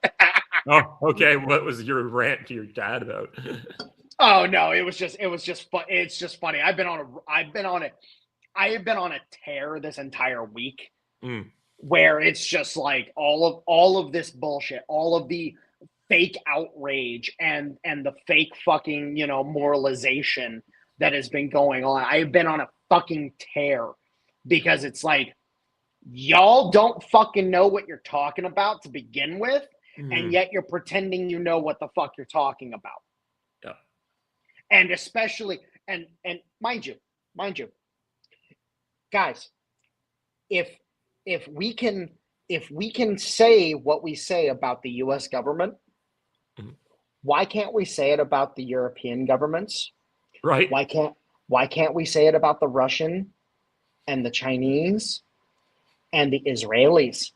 Oh, okay. What was your rant to your dad about? Oh no, it was just fun. It's just funny. I have been on a tear this entire week. Where it's just like all of this bullshit, all of the fake outrage and the fake fucking, moralization that has been going on. I've been on a fucking tear because it's like, y'all don't fucking know what you're talking about to begin with, and yet you're pretending you know what the fuck you're talking about. Yeah. And especially, and mind you, guys, if we can say what we say about the U.S. government, why can't we say it about the European governments? Right. Why can't we say it about the Russian and the Chinese and the Israelis?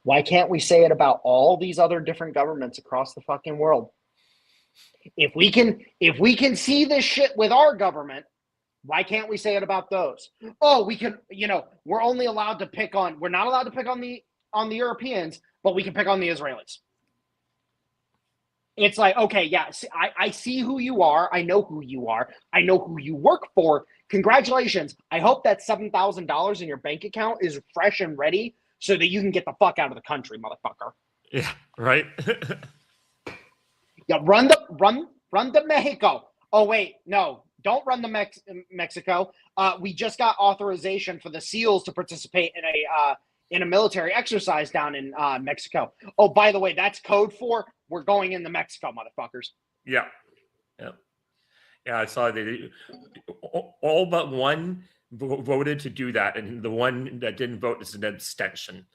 Why can't we say it about all these other different governments across the fucking world? If we can see this shit with our government, why can't we say it about those? Oh, we can, we're only allowed to pick on, we're not allowed to pick on the Europeans, but we can pick on the Israelis. It's like, okay, yeah, I see who you are. I know who you are. I know who you work for. Congratulations. I hope that $7,000 in your bank account is fresh and ready so that you can get the fuck out of the country, motherfucker. Yeah, right. Yeah, run to Mexico. Oh, wait, no. Don't run the Mexico. We just got authorization for the SEALs to participate in a military exercise down in Mexico. Oh, by the way, that's code for we're going into Mexico, motherfuckers. Yeah. I saw that all but one voted to do that, and the one that didn't vote is an abstention.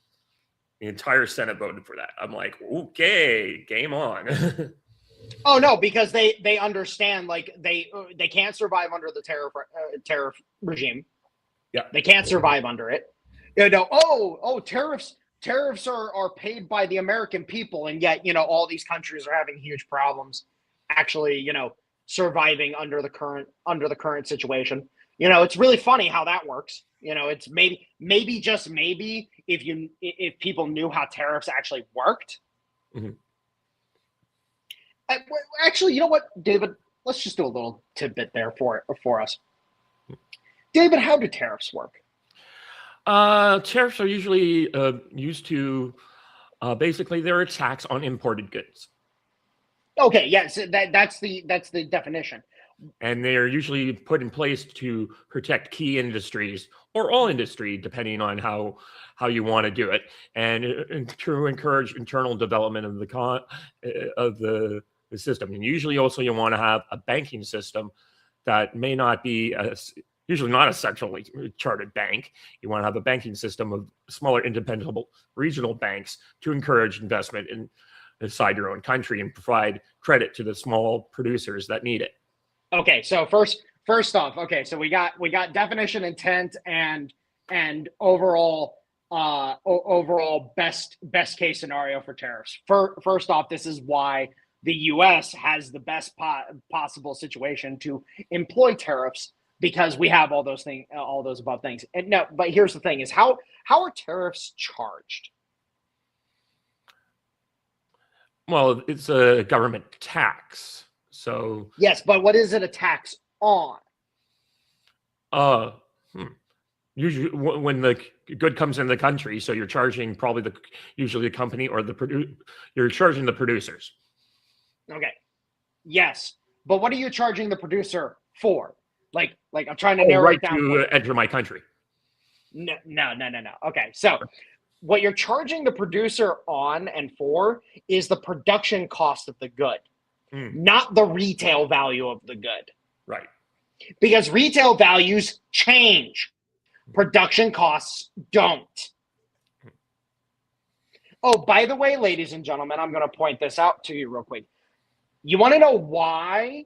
The entire Senate voted for that. I'm like, okay, game on. Oh no, because they understand, like, they can't survive under the tariff regime. Yeah, they can't survive under it. Tariffs are paid by the American people, and yet all these countries are having huge problems actually surviving under the current situation. It's really funny how that works. It's maybe just maybe if people knew how tariffs actually worked. Mm-hmm. Actually, you know what, David? Let's just do a little tidbit there for us. David, how do tariffs work? Tariffs are usually used to basically they're a tax on imported goods. Okay, yes, that's the definition. And they're usually put in place to protect key industries or all industry, depending on how you want to do it, and to encourage internal development of the system. And usually, also, you want to have a banking system that may not be usually not a centrally chartered bank. You want to have a banking system of smaller, independent regional banks to encourage investment inside your own country and provide credit to the small producers that need it. Okay, so first off, okay, so we got definition, intent, and overall best case scenario for tariffs. First off, this is why the U.S. has the best possible situation to employ tariffs, because we have all those above things. And no, but here's the thing: is how are tariffs charged? Well, it's a government tax. So yes, but what is it a tax on? Usually when the good comes in the country, so you're charging probably usually the company or you're charging the producers. Okay. Yes, but what are you charging the producer for? Like I'm trying to narrow it down. To enter my country. No. Okay, so what you're charging the producer on and for is the production cost of the good. Not the retail value of the good. Right. Because retail values change. Production costs don't. Oh, by the way, ladies and gentlemen, I'm going to point this out to you real quick. You want to know why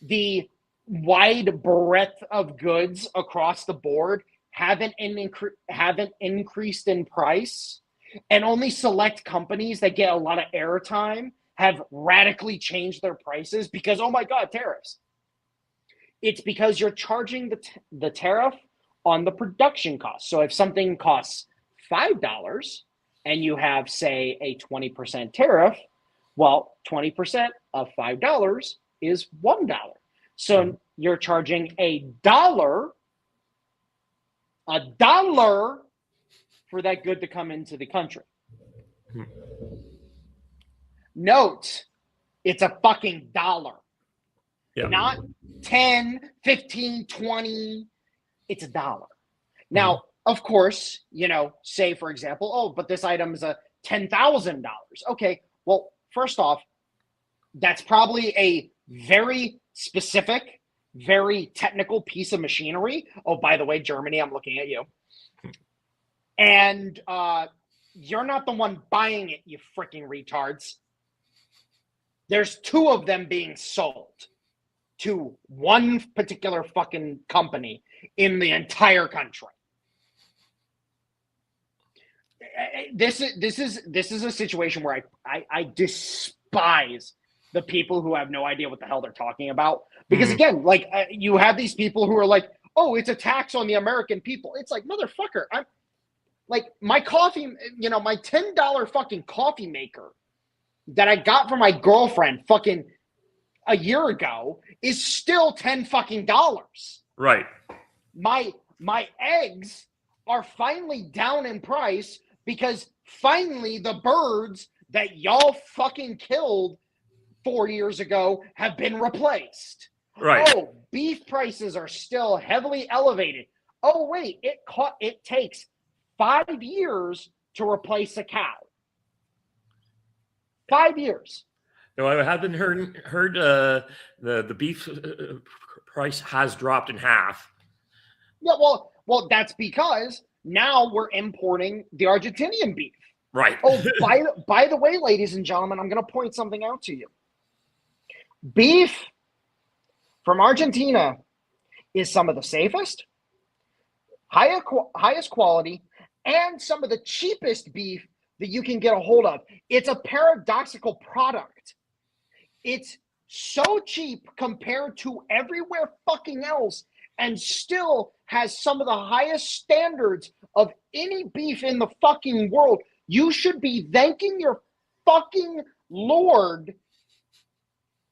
the wide breadth of goods across the board haven't increased in price, and only select companies that get a lot of airtime have radically changed their prices? Because, oh my God, tariffs. It's because you're charging the tariff on the production cost. So if something costs $5 and you have, say, a 20% tariff, well, 20% of $5 is $1. So you're charging $1 for that good to come into the country. Note, it's a fucking dollar. Yeah. Not 10, 15, 20. It's a dollar. Now, of course, say, for example, but this item is a $10,000. Okay, well, first off, that's probably a very specific, very technical piece of machinery. Oh, by the way, Germany, I'm looking at you. And you're not the one buying it, you freaking retards. There's two of them being sold to one particular fucking company in the entire country. This is a situation where I despise the people who have no idea what the hell they're talking about. Because again, you have these people who are like, oh, it's a tax on the American people. It's like, motherfucker, I'm like, my coffee, my $10 fucking coffee maker that I got from my girlfriend fucking a year ago is still $10 fucking dollars. Right. My eggs are finally down in price because finally the birds that y'all fucking killed 4 years ago have been replaced. Right. Oh, beef prices are still heavily elevated. Oh, wait, it takes 5 years to replace a cow. 5 years. No, I haven't heard the beef price has dropped in half. Yeah, well, that's because now we're importing the Argentinian beef. Right. Oh, by the way, ladies and gentlemen, I'm going to point something out to you. Beef from Argentina is some of the safest, highest quality, and some of the cheapest beef that you can get a hold of. It's a paradoxical product. It's so cheap compared to everywhere fucking else and still has some of the highest standards of any beef in the fucking world. You should be thanking your fucking Lord,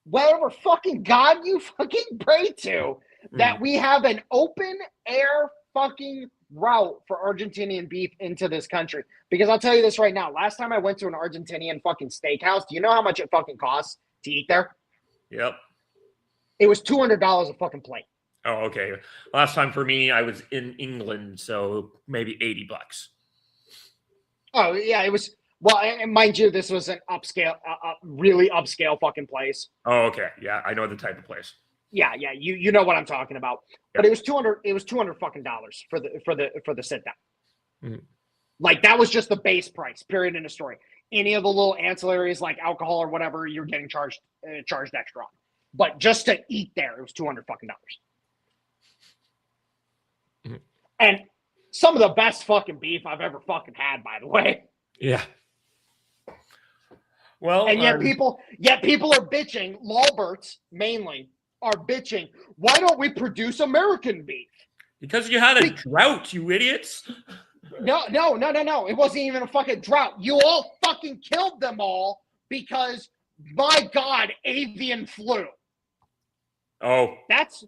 whatever fucking God you fucking pray to, that we have an open air fucking route for Argentinian beef into this country. Because I'll tell you this right now. Last time I went to an Argentinian fucking steakhouse, do you know how much it fucking costs to eat there? Yep. It was $200 a fucking plate. Oh, okay. Last time for me, I was in England, so maybe $80. Oh, yeah, it was. Well, and mind you, this was an upscale, really upscale fucking place. Oh, okay. Yeah, I know the type of place. Yeah, you know what I'm talking about. Yeah. But it was $200 fucking dollars for the sit down. Mm-hmm. Like that was just the base price. Period. In the story. Any of the little ancillaries like alcohol or whatever, you're getting charged extra on. But just to eat there, it was $200 fucking dollars. Mm-hmm. And some of the best fucking beef I've ever fucking had, by the way. Yeah. Well, and yet people are bitching. Lawberts mainly are bitching. Why don't we produce American beef? Because you had a drought, you idiots. No. It wasn't even a fucking drought. You all fucking killed them all because, my God, avian flu. Oh. That's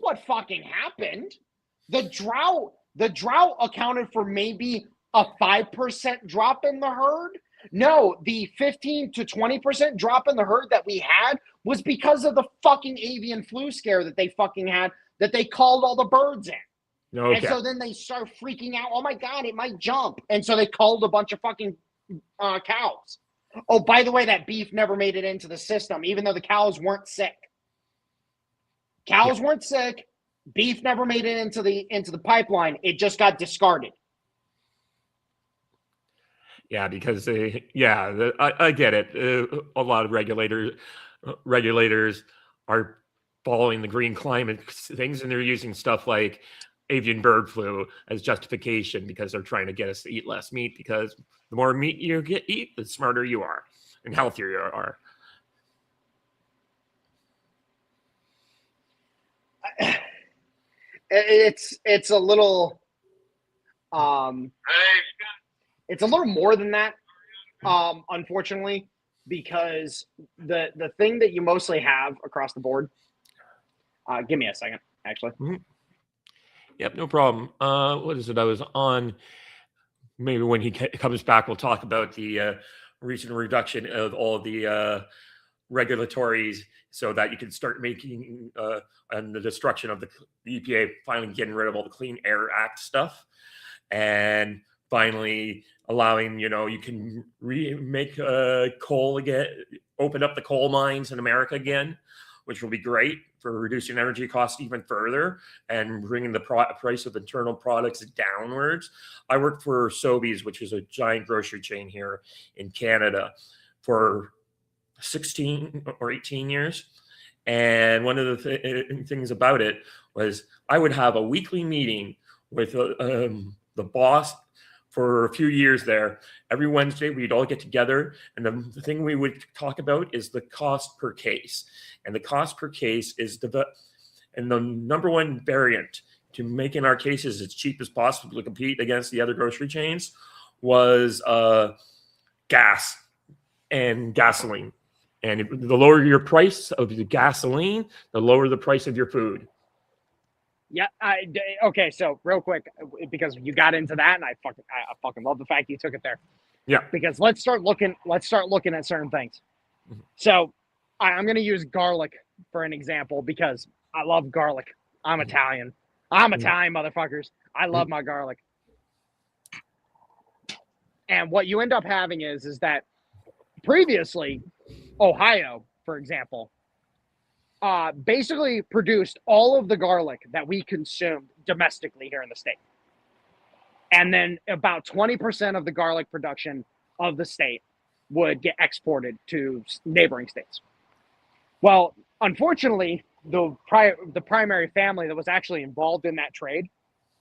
what fucking happened. The drought accounted for maybe a 5% drop in the herd. No, the 15 to 20% drop in the herd that we had was because of the fucking avian flu scare that they fucking had, that they called all the birds in. Okay. And so then they start freaking out. Oh my God, it might jump. And so they called a bunch of fucking cows. Oh, by the way, that beef never made it into the system, even though the cows weren't sick. Cows weren't sick. Beef never made it into the pipeline. It just got discarded. Yeah, because I get it. A lot of regulators are following the green climate things, and they're using stuff like avian bird flu as justification because they're trying to get us to eat less meat, because the more meat you eat, the smarter you are and healthier you are. It's a little it's a little more than that, unfortunately, because the thing that you mostly have across the board. Give me a second, actually. Mm-hmm. Yep, no problem. What is it? I was on. Maybe when he comes back, we'll talk about the recent reduction of all of the regulatories, so that you can start making and the destruction of the EPA, finally getting rid of all the Clean Air Act stuff, and finally allowing, you can make coal again, open up the coal mines in America again, which will be great for reducing energy costs even further and bringing the price of internal products downwards. I worked for Sobeys, which is a giant grocery chain here in Canada, for 16 or 18 years. And one of the things about it was I would have a weekly meeting with the boss for a few years there. Every Wednesday, we'd all get together, and the thing we would talk about is the cost per case. And the cost per case is the number one variant to making our cases as cheap as possible to compete against the other grocery chains was gas and gasoline. And the lower your price of the gasoline, the lower the price of your food. Yeah. Okay. So real quick, because you got into that, and I fucking love the fact you took it there. Yeah. Because let's start looking at certain things. Mm-hmm. So I'm going to use garlic for an example, because I love garlic. I'm Italian. I'm Italian, motherfuckers. I love my garlic. And what you end up having is that previously, Ohio, for example, basically produced all of the garlic that we consumed domestically here in the state. And then about 20% of the garlic production of the state would get exported to neighboring states. Well, unfortunately, the primary family that was actually involved in that trade,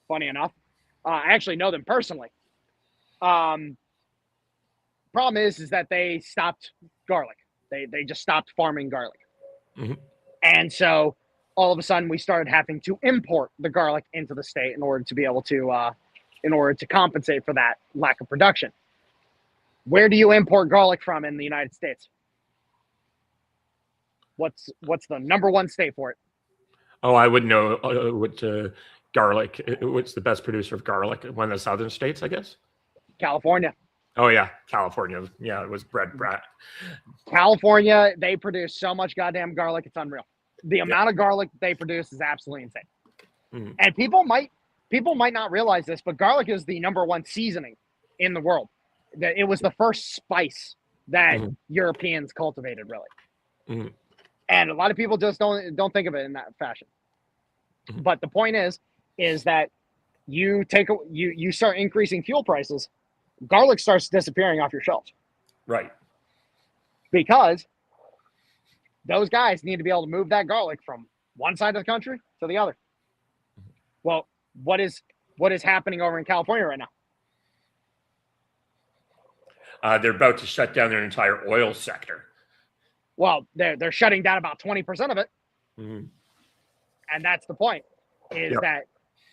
funny enough, I actually know them personally. Problem is that they stopped garlic. They just stopped farming garlic. Mm-hmm. And so all of a sudden we started having to import the garlic into the state in order to be able to compensate for that lack of production. Where do you import garlic from in the United States? What's the number one state for it? Oh, I would know what garlic. What's the best producer of garlic? One of the southern states, I guess. California. Oh yeah, California. Yeah, it was bread. California, they produce so much goddamn garlic, it's unreal. The amount of garlic they produce is absolutely insane. Mm-hmm. And people might not realize this, but garlic is the number one seasoning in the world. That it was the first spice that Europeans cultivated, really. Mm-hmm. And a lot of people just don't think of it in that fashion. Mm-hmm. But the point is that you start increasing fuel prices, garlic starts disappearing off your shelves. Right. Because those guys need to be able to move that garlic from one side of the country to the other. Well, what is happening over in California right now? They're about to shut down their entire oil sector. Well, they're shutting down about 20% of it. Mm-hmm. And that's the point, is that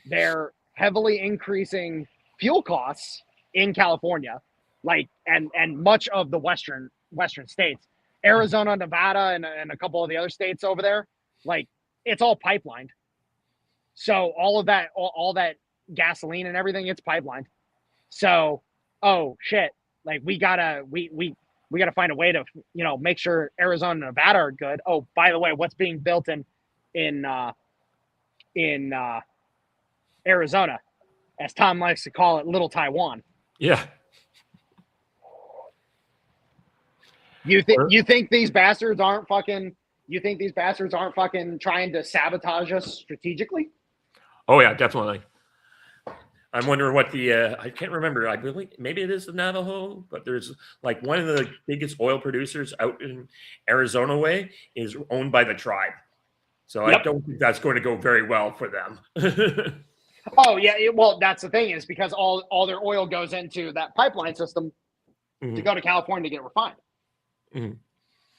they're heavily increasing fuel costs in California, like and much of the western states, Arizona, Nevada, and a couple of the other states over there, like it's all pipelined. So all of that, all that gasoline and everything, it's pipelined. So, oh shit, like we gotta find a way to make sure Arizona and Nevada are good. Oh, by the way, what's being built in Arizona, as Tom likes to call it, Little Taiwan. Yeah. You think these bastards aren't fucking trying to sabotage us strategically? Oh yeah, definitely. I'm wondering what the I can't remember. I believe maybe it is the Navajo, but there's like one of the biggest oil producers out in Arizona way is owned by the tribe. So I don't think that's going to go very well for them. Oh yeah, well that's the thing, is because all their oil goes into that pipeline system to go to California to get refined. Mm-hmm.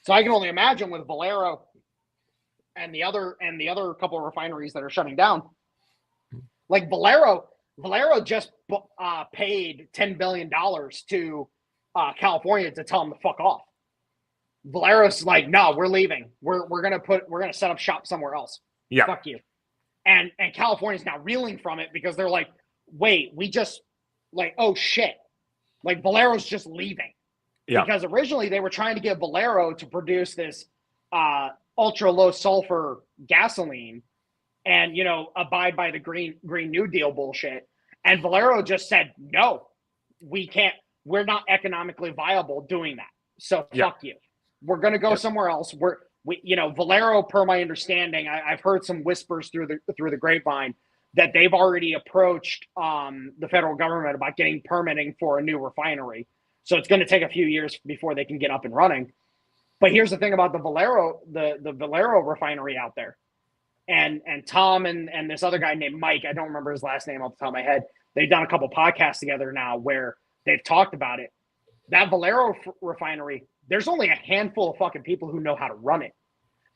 So I can only imagine with Valero and the other couple of refineries that are shutting down. Like Valero just paid $10 billion to California to tell them to fuck off. Valero's like, no, we're leaving. We're gonna set up shop somewhere else. Yeah. Fuck you. And California's now reeling from it because they're like, wait, we just like, oh shit. Like Valero's just leaving. Yeah. Because originally they were trying to get Valero to produce this ultra low sulfur gasoline and abide by the Green New Deal bullshit. And Valero just said, no, we can't. We're not economically viable doing that. So fuck you. We're gonna go somewhere else. Valero, per my understanding, I've heard some whispers through the grapevine that they've already approached the federal government about getting permitting for a new refinery. So it's going to take a few years before they can get up and running. But here's the thing about the Valero refinery out there. And Tom and this other guy named Mike, I don't remember his last name off the top of my head. They've done a couple podcasts together now where they've talked about it. That Valero refinery, there's only a handful of fucking people who know how to run it.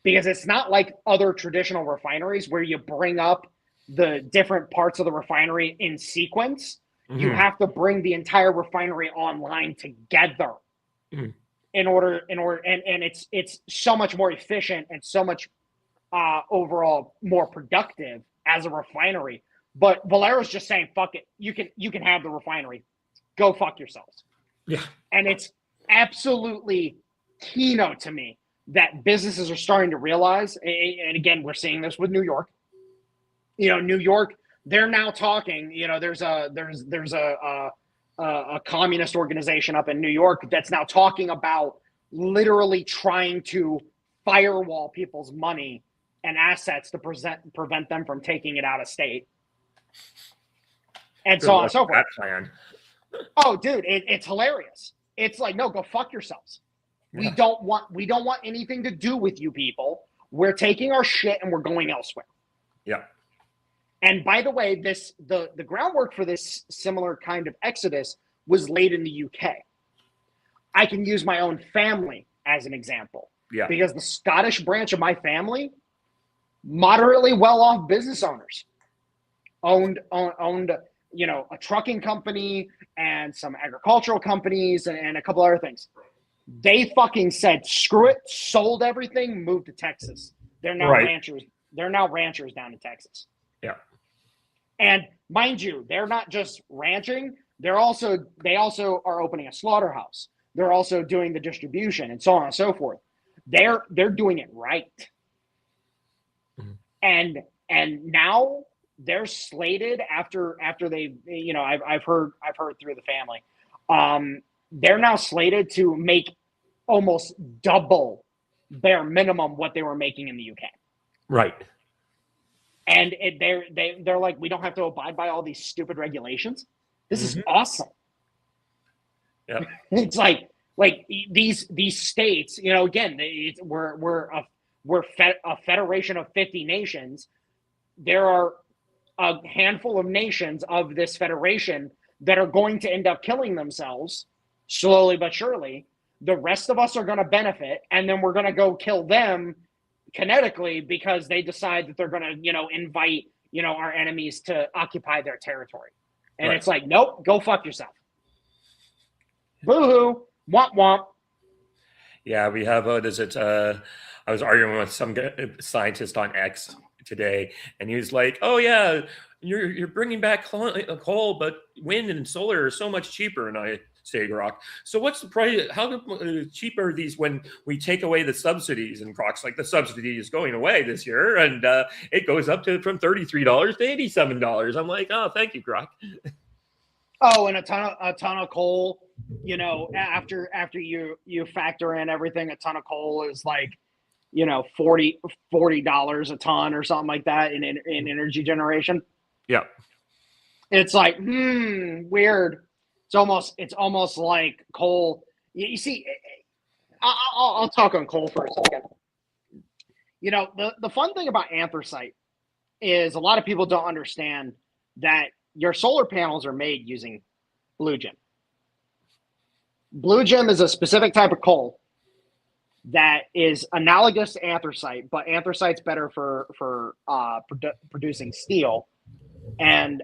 Because it's not like other traditional refineries where you bring up the different parts of the refinery in sequence. Mm-hmm. You have to bring the entire refinery online together in order, and it's so much more efficient and so much overall more productive as a refinery. But Valero's just saying, fuck it. You can have the refinery. Go fuck yourselves. Yeah. And it's absolutely keynote to me that businesses are starting to realize, and again, we're seeing this with New York. New York, they're now talking. There's a communist organization up in New York that's now talking about literally trying to firewall people's money and assets to prevent them from taking it out of state, and so on and so forth. Oh, dude, it's hilarious. It's like, no, go fuck yourselves. Yeah. We don't want anything to do with you people. We're taking our shit and we're going elsewhere. Yeah. And by the way, the groundwork for this similar kind of exodus was laid in the UK. I can use my own family as an example. Yeah. Because the Scottish branch of my family, moderately well-off business owners, owned a trucking company and some agricultural companies and a couple other things. They fucking said, screw it, sold everything, moved to Texas. They're now ranchers. They're now ranchers down in Texas. Yeah. And mind you, they're not just ranching. They also are opening a slaughterhouse. They're also doing the distribution and so on and so forth. They're doing it right. Mm-hmm. And now they're slated after they, I've heard through the family. They're now slated to make almost double bare minimum what they were making in the UK. Right. And they're like, we don't have to abide by all these stupid regulations. This is awesome. Yeah. It's like these states, again, we're a federation of 50 nations. There are a handful of nations of this federation that are going to end up killing themselves slowly but surely. The rest of us are going to benefit, and then we're going to go kill them kinetically because they decide that they're going to, invite, our enemies to occupy their territory. And It's like, nope, go fuck yourself. Boo-hoo, womp womp. Yeah, we have, I was arguing with some scientist on X today, and he was like, oh yeah, you're bringing back coal, but wind and solar are so much cheaper. And I say, Grok, so what's the price? How cheap are these when we take away the subsidies? And Grok's like, the subsidy is going away this year, and it goes up from $33 to $87. I'm like, oh, thank you, Grok. Oh, and a ton of coal. After you factor in everything, a ton of coal is like, $40 a ton or something like that in energy generation. Yeah. It's like, weird. It's almost like coal. You see, I'll talk on coal for a second. The fun thing about anthracite is a lot of people don't understand that your solar panels are made using blue gem. Blue gem is a specific type of coal that is analogous to anthracite, but anthracite's better for producing steel. And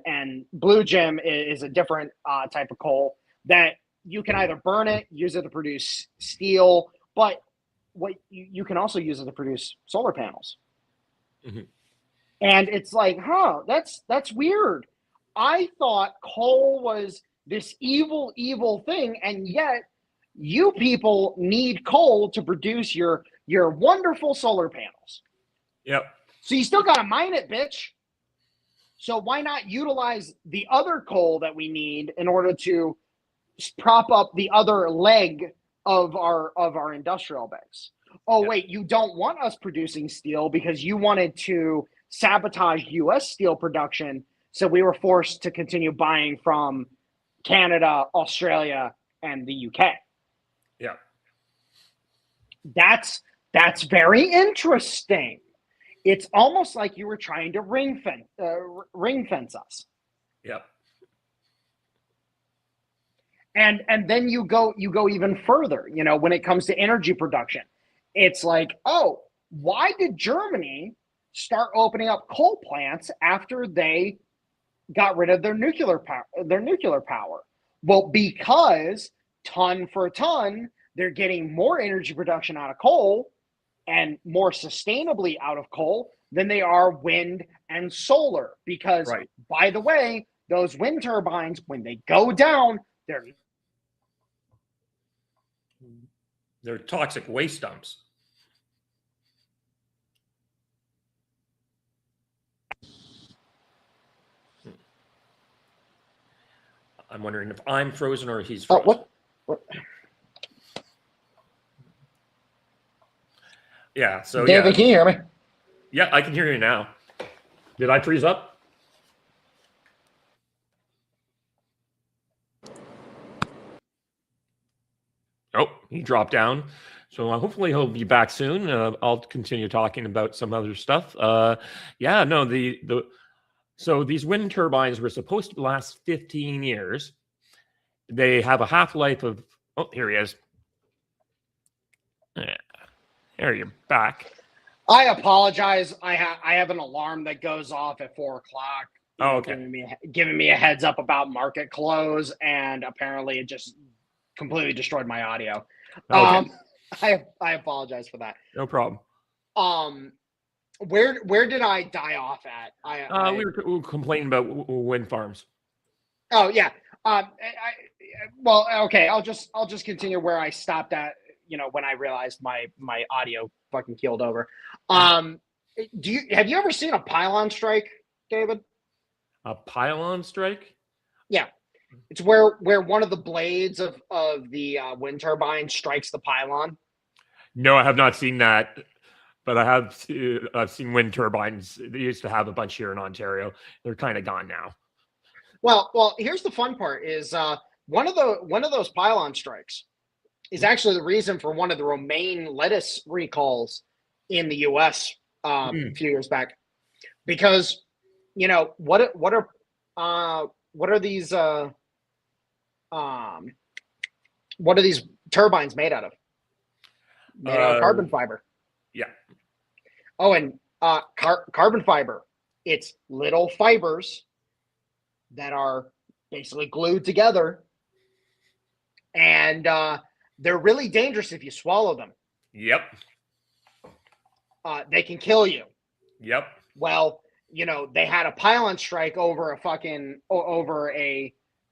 blue gem is a different type of coal that you can either burn it, use it to produce steel, but what you can also use it to produce solar panels. Mm-hmm. And it's like, that's weird. I thought coal was this evil thing, and yet you people need coal to produce your wonderful solar panels. Yep. So you still got to mine it, bitch. So why not utilize the other coal that we need in order to prop up the other leg of our industrial base? Oh, yeah. Wait, you don't want us producing steel because you wanted to sabotage U.S. steel production, so we were forced to continue buying from Canada, Australia, and the UK. Yeah. That's very interesting. It's almost like you were trying to ring fence us. Yep. And then you go even further, when it comes to energy production. It's like, oh, why did Germany start opening up coal plants after they got rid of their nuclear power? Well, because ton for ton, they're getting more energy production out of coal and more sustainably out of coal than they are wind and solar. Because, by the way, those wind turbines, when they go down, they're toxic waste dumps. I'm wondering if I'm frozen or he's Oh, frozen. what? Yeah. So David, can you hear me? Yeah, I can hear you now. Did I freeze up? Oh, he dropped down. So hopefully he'll be back soon. I'll continue talking about some other stuff. Yeah, no, so these wind turbines were supposed to last 15 years. They have a half-life of, oh, here he is. There, you're back. I apologize. I have an alarm that goes off at 4 o'clock. Oh, okay. Giving me a heads up about market close, and apparently it just completely destroyed my audio. Okay. I apologize for that. No problem. Where did I die off at? We were complaining about wind farms. Oh yeah. Well, okay. I'll just continue where I stopped at. When I realized my audio fucking keeled over. Have you ever seen a pylon strike, David? A pylon strike? Yeah. It's where one of the blades of the wind turbine strikes the pylon. No, I have not seen that, but I've seen wind turbines. They used to have a bunch here in Ontario. They're kind of gone now. Well, here's the fun part: is one of those pylon strikes is actually the reason for one of the romaine lettuce recalls in the U.S. A few years back, because what are these turbines made out of? Made out of carbon fiber. Yeah. Oh, and carbon fiber. It's little fibers that are basically glued together, and they're really dangerous if you swallow them. Yep. They can kill you. Yep. Well, they had a pylon strike over a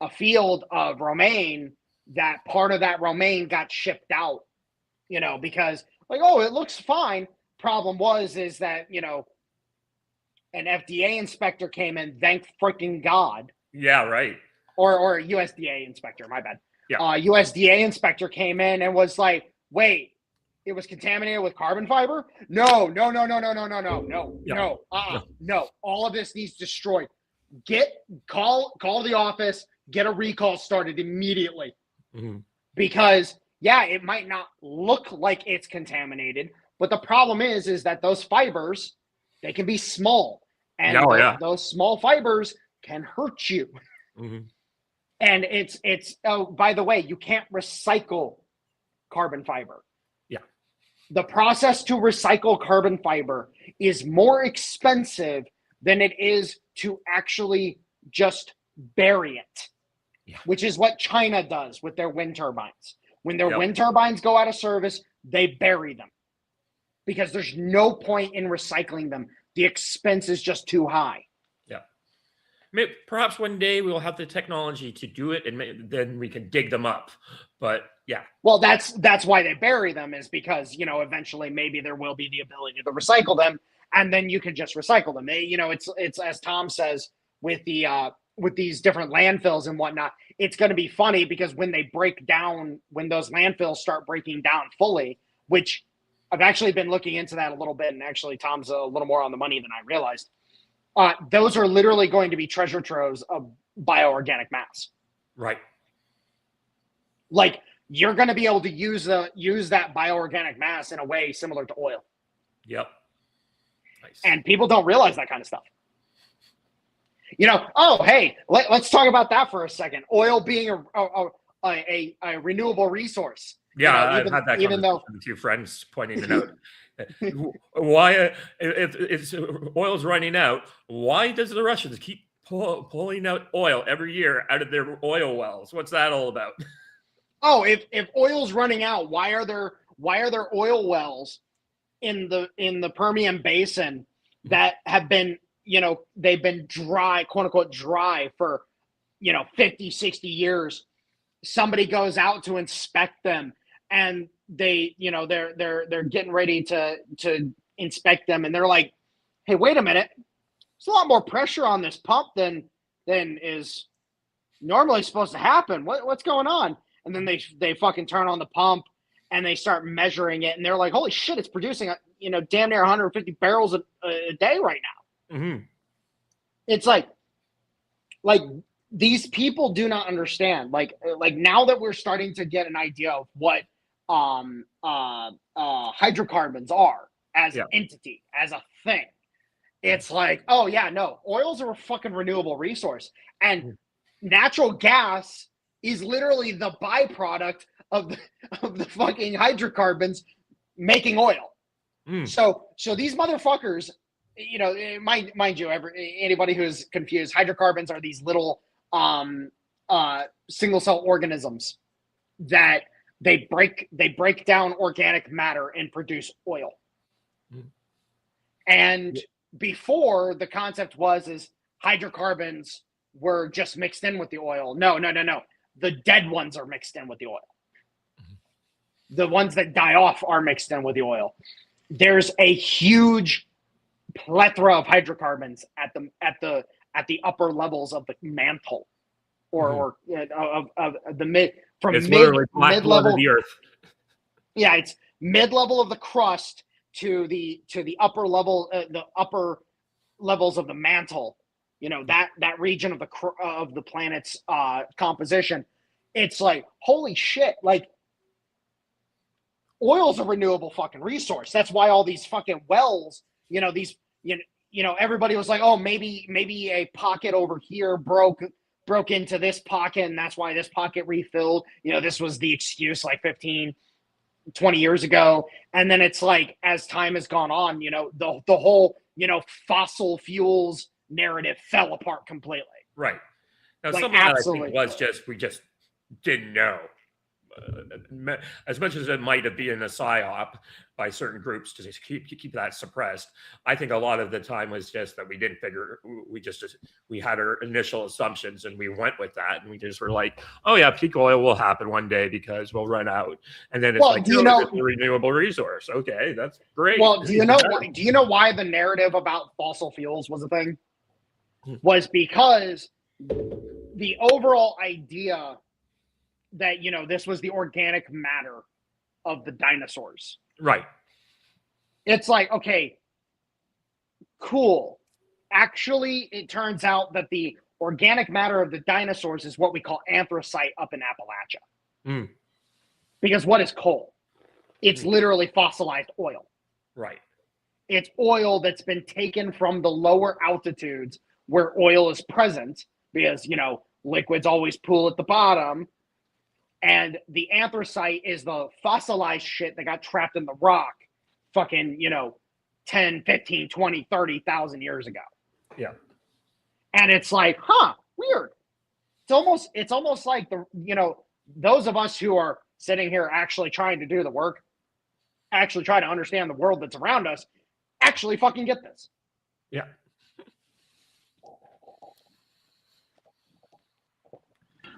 field of romaine. That part of that romaine got shipped out, because it looks fine. Problem is that, an FDA inspector came in, thank freaking God. Yeah, right. Or USDA inspector, my bad. Yeah. USDA inspector came in and was like, wait, it was contaminated with carbon fiber? No. No. All of this needs destroyed. Call the office, get a recall started immediately. Mm-hmm. Because it might not look like it's contaminated, but the problem is that those fibers, they can be small, and those small fibers can hurt you. Mm-hmm. And it's by the way, you can't recycle carbon fiber. Yeah. The process to recycle carbon fiber is more expensive than it is to actually just bury it. Yeah. Which is what China does with their wind turbines. When their wind turbines go out of service, they bury them because there's no point in recycling them. The expense is just too high. Yeah. Maybe, perhaps one day we'll have the technology to do it, and then we can dig them up. But yeah. Well, that's why they bury them, is because eventually maybe there will be the ability to recycle them, and then you can just recycle them. It's as Tom says with these different landfills and whatnot, it's going to be funny because when they break down, when those landfills start breaking down fully, which I've actually been looking into that a little bit, and actually Tom's a little more on the money than I realized. Those are literally going to be treasure troves of bioorganic mass. Right. Like, you're going to be able to use that bioorganic mass in a way similar to oil. Yep. Nice. And people don't realize that kind of stuff. Hey, let's talk about that for a second. Oil being a renewable resource. Yeah, I've had that conversation with a few friends pointing it out. Why, if oil's running out, why does the Russians keep pulling out oil every year out of their oil wells? What's that all about? Oh, if oil's running out, why are there oil wells in the Permian Basin that have been, they've been dry, quote unquote dry for 50, 60 years? Somebody goes out to inspect them, and they, they're getting ready to inspect them, and they're like, hey, wait a minute, there's a lot more pressure on this pump than is normally supposed to happen. What's going on? And then they fucking turn on the pump and they start measuring it, and they're like, holy shit, it's producing damn near 150 barrels a day right now. Mm-hmm. It's like these people do not understand. Like now that we're starting to get an idea of what hydrocarbons are as an entity, as a thing, it's like, oh yeah, no, oils are a fucking renewable resource, and natural gas is literally the byproduct of the fucking hydrocarbons making oil. So these motherfuckers, mind you, anybody who's confused, hydrocarbons are these little single cell organisms that they break down organic matter and produce oil. And before, the concept is hydrocarbons were just mixed in with the oil. No. The dead ones are mixed in with the oil. The ones that die off are mixed in with the oil. There's a huge plethora of hydrocarbons at the upper levels of the mantle, or of the mid level of the earth. Yeah, it's mid level of the crust to the upper level, the upper levels of the mantle. That region of the planet's composition. It's like, holy shit! Like, oil's a renewable fucking resource. That's why all these fucking wells, everybody was like, oh, maybe a pocket over here broke into this pocket, and that's why this pocket refilled. This was the excuse like 15, 20 years ago. And then it's like, as time has gone on, the whole, fossil fuels narrative fell apart completely. Right. Now, like, some of that absolutely. I think was we just didn't know. As much as it might have been a psyop by certain groups to keep that suppressed, I think a lot of the time was just that we didn't figure. We had our initial assumptions and we went with that, and we just were like, "Oh yeah, peak oil will happen one day because we'll run out." And then it's it's a renewable resource. Okay, that's great. Well, do you know why the narrative about fossil fuels was a thing? Was because the overall idea that this was the organic matter of the dinosaurs. Right. It's like, okay, cool. Actually, it turns out that the organic matter of the dinosaurs is what we call anthracite up in Appalachia. Because what is coal? It's literally fossilized oil. Right. It's oil that's been taken from the lower altitudes where oil is present, because liquids always pool at the bottom. And the anthracite is the fossilized shit that got trapped in the rock fucking, 10, 15, 20, 30,000 years ago. Yeah. And it's like, weird. It's almost like those of us who are sitting here actually trying to do the work, actually try to understand the world that's around us, actually fucking get this. Yeah.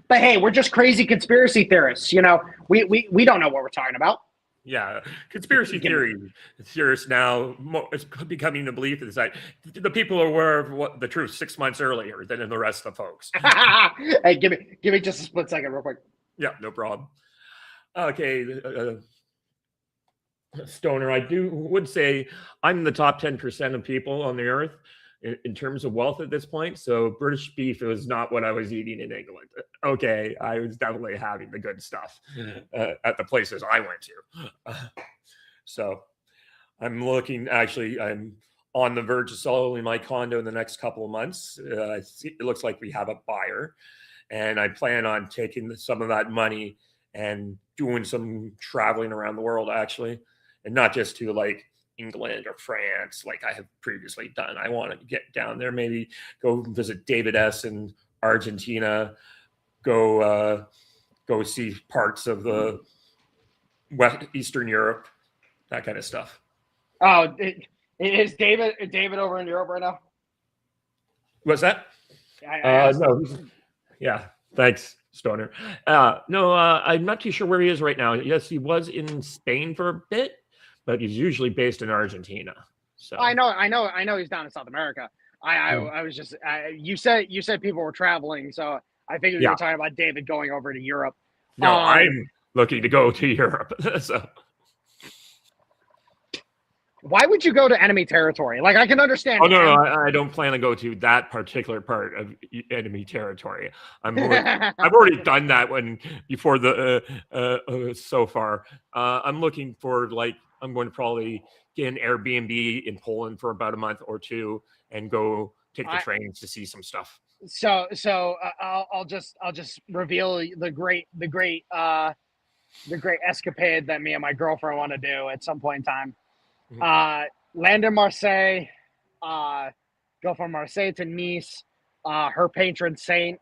But hey, we're just crazy conspiracy theorists. We don't know what we're talking about. Yeah, conspiracy theorists now, it's becoming the belief that the people are aware of what the truth 6 months earlier than in the rest of the folks. Hey, give me just a split second, real quick. Yeah, no problem. Okay, Stoner, I would say I'm the top 10% of people on the earth in terms of wealth at this point. So British beef was not what I was eating in England. Okay, I was definitely having the good stuff at the places I went to. So I'm on the verge of selling my condo in the next couple of months. It looks like we have a buyer, and I plan on taking some of that money and doing some traveling around the world, actually, and not just to like England or France like I have previously done. I want to get down there, maybe go visit David S. in Argentina, go see parts of the Eastern Europe, that kind of stuff. Oh, is David over in Europe right now? What's that? No. Yeah, thanks, Stoner. No, I'm not too sure where he is right now. Yes, he was in Spain for a bit, but he's usually based in Argentina. So I know he's down in South America. I was just you said people were traveling, so I figured you were talking about David going over to Europe. No, I'm looking to go to Europe. So why would you go to enemy territory? Like, I can understand. Oh no, I don't plan to go to that particular part of enemy territory. I've already done that before so far. I'm looking for I'm going to probably get an Airbnb in Poland for about a month or two and go take the trains to see some stuff. So I'll just reveal the great escapade that me and my girlfriend want to do at some point in time. Land in Marseille, go from Marseille to Nice. Her patron saint's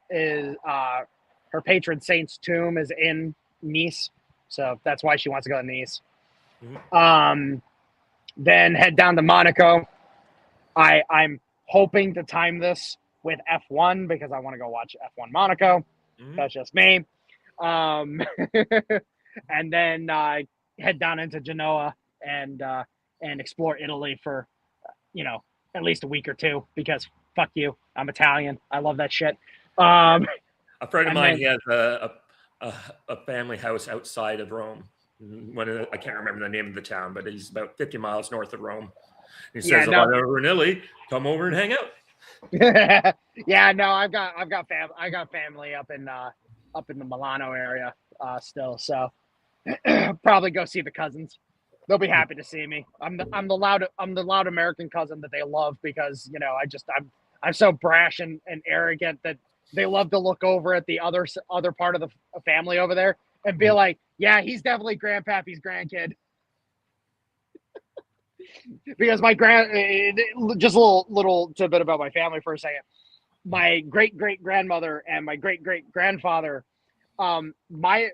tomb is in Nice, so that's why she wants to go to Nice. Then head down to Monaco. I'm hoping to time this with F1 because I want to go watch F1 Monaco. That's just me. And then head down into Genoa and explore Italy for, at least a week or two because fuck you. I'm Italian. I love that shit. A friend of mine, he has a family house outside of Rome. I can't remember the name of the town, but he's about 50 miles north of Rome. He says, if I'm over in Italy, come over and hang out. Yeah, no, I've got family up in the Milano area still, so probably go see the cousins. They'll be happy to see me. I'm the loud American cousin that they love because I'm so brash and arrogant that they love to look over at the other part of the family over there and be like, yeah, he's definitely Grandpappy's grandkid. Because just a little tidbit about my family for a second. My great grandmother and my great grandfather, my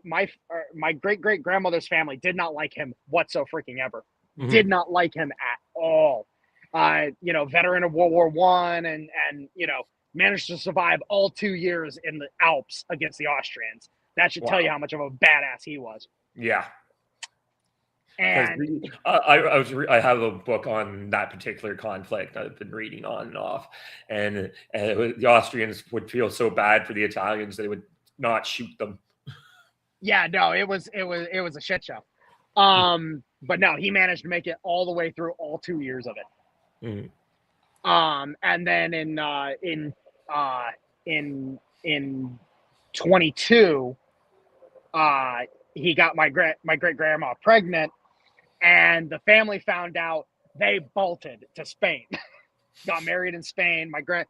great grandmother's family did not like him whatsoever. Did not like him at all. Veteran of World War I and managed to survive all 2 years in the Alps against the Austrians. That should tell you how much of a badass he was. Yeah. And I have a book on that particular conflict I've been reading on and off, and the Austrians would feel so bad for the Italians they would not shoot them. Yeah, no, it was a shit show. But no, he managed to make it all the way through all 2 years of it. And then in 22, he got my great grandma pregnant. And the family found out, they bolted to Spain. Got married in Spain. My great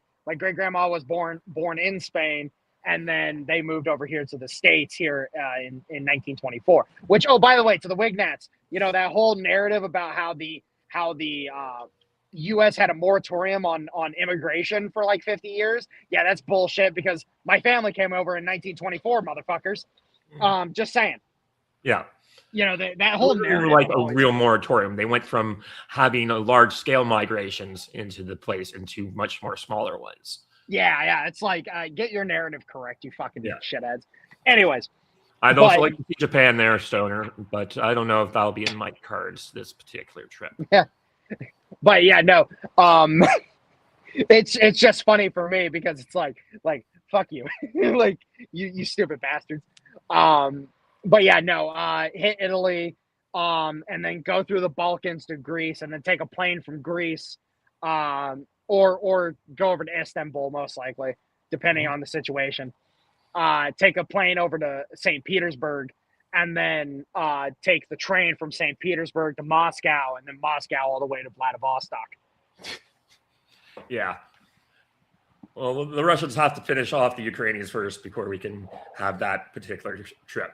grandma was born in Spain, and then they moved over here to the States here in 1924. Which, oh, by the way, to the Wignats, that whole narrative about how the U.S. had a moratorium on immigration for like 50 years. Yeah, that's bullshit because my family came over in 1924, motherfuckers. Just saying. Yeah. That whole narrative, like a real moratorium. They went from having a large scale migrations into the place into much more smaller ones. Yeah. It's like, get your narrative correct, you fucking shitheads. Anyways. I'd also like to see Japan there, Stoner, but I don't know if that'll be in my cards this particular trip. Yeah. But yeah, no. It's just funny for me because it's like fuck you. like you stupid bastards. But yeah, no, hit Italy, and then go through the Balkans to Greece, and then take a plane from Greece, or go over to Istanbul, most likely, depending on the situation. Take a plane over to St. Petersburg, and then take the train from St. Petersburg to Moscow, and then Moscow all the way to Vladivostok. Yeah. Well, the Russians have to finish off the Ukrainians first before we can have that particular trip.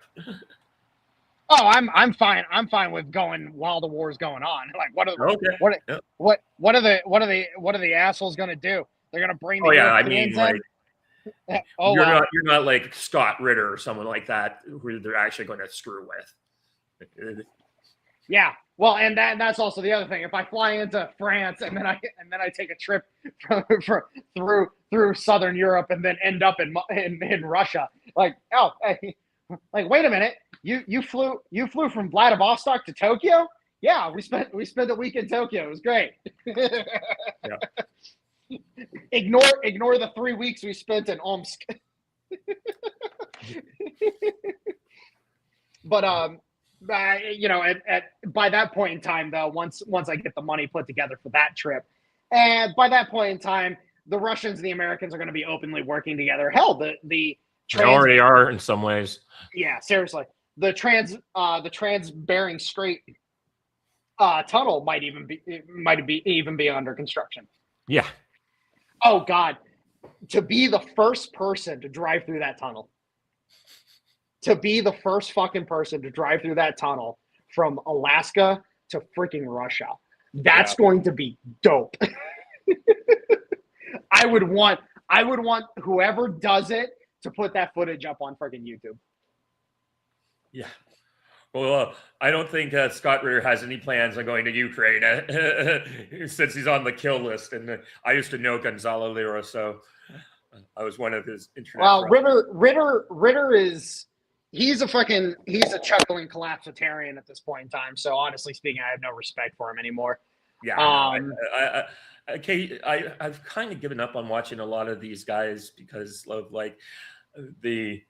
Oh, I'm fine. I'm fine with going while the war's going on. Like, what are the assholes going to do? They're going to bring the Europeans in? You're not like Scott Ritter or someone like that who they're actually going to screw with. Yeah. Well, and that's also the other thing. If I fly into France and then I take a trip through Southern Europe and then end up in Russia, like, oh, hey, like, wait a minute, you flew from Vladivostok to Tokyo? Yeah, we spent a week in Tokyo. It was great. Yeah. Ignore the 3 weeks we spent in Omsk. But you know, by that point in time, though, once I get the money put together for that trip, and by that point in time, the Russians and the Americans are going to be openly working together. Hell, the They already are in some ways. Yeah, seriously, the Trans-Bering Strait tunnel might be under construction. Yeah. Oh God, to be the first person to drive through that tunnel. To be the first fucking person to drive through that tunnel from Alaska to freaking Russia. That's going to be dope. I would want whoever does it to put that footage up on freaking YouTube. Yeah. Well, I don't think Scott Rear has any plans on going to Ukraine since he's on the kill list. And I used to know Gonzalo Lira, so I was one of his internet. Well, Ritter is he's a chuckling collapsitarian at this point in time. So honestly speaking, I have no respect for him anymore. Yeah. I've kind of given up on watching a lot of these guys because of like the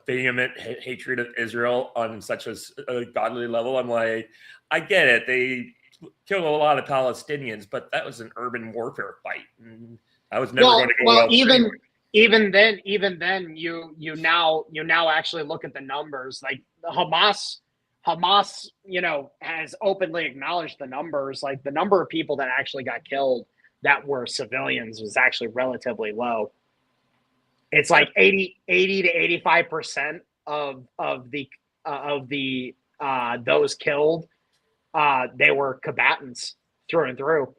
vehement hatred of Israel on such a godly level. I'm like, I get it. They killed a lot of Palestinians, but that was an urban warfare fight. And I was never going to go well. Even then, you now actually look at the numbers. Like Hamas, you know, has openly acknowledged the numbers. Like the number of people that actually got killed that were civilians was actually relatively low. It's like 80 to 85% of the those killed, they were combatants through and through,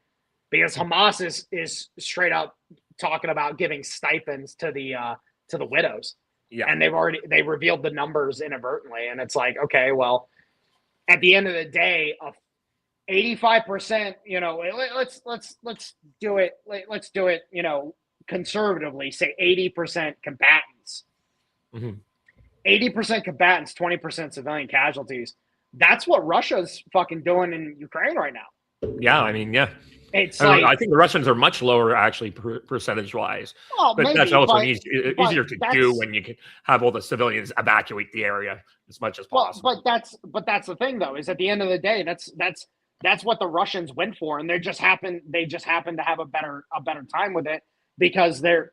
because Hamas is straight up talking about giving stipends to the widows. Yeah, and they revealed the numbers inadvertently, and it's like, okay, well, at the end of the day, 85%, you know, let's do it. Let's do it, you know, conservatively, say 80% combatants. Mm-hmm. 80% combatants, 20% civilian casualties. That's what Russia's fucking doing in Ukraine right now. Yeah, I mean, yeah. It's I think the Russians are much lower, actually, percentage-wise. Well, but maybe, that's also easier to do when you can have all the civilians evacuate the area as much as possible. But that's the thing, though, is at the end of the day, that's what the Russians went for, and they just happen to have a better time with it, because they're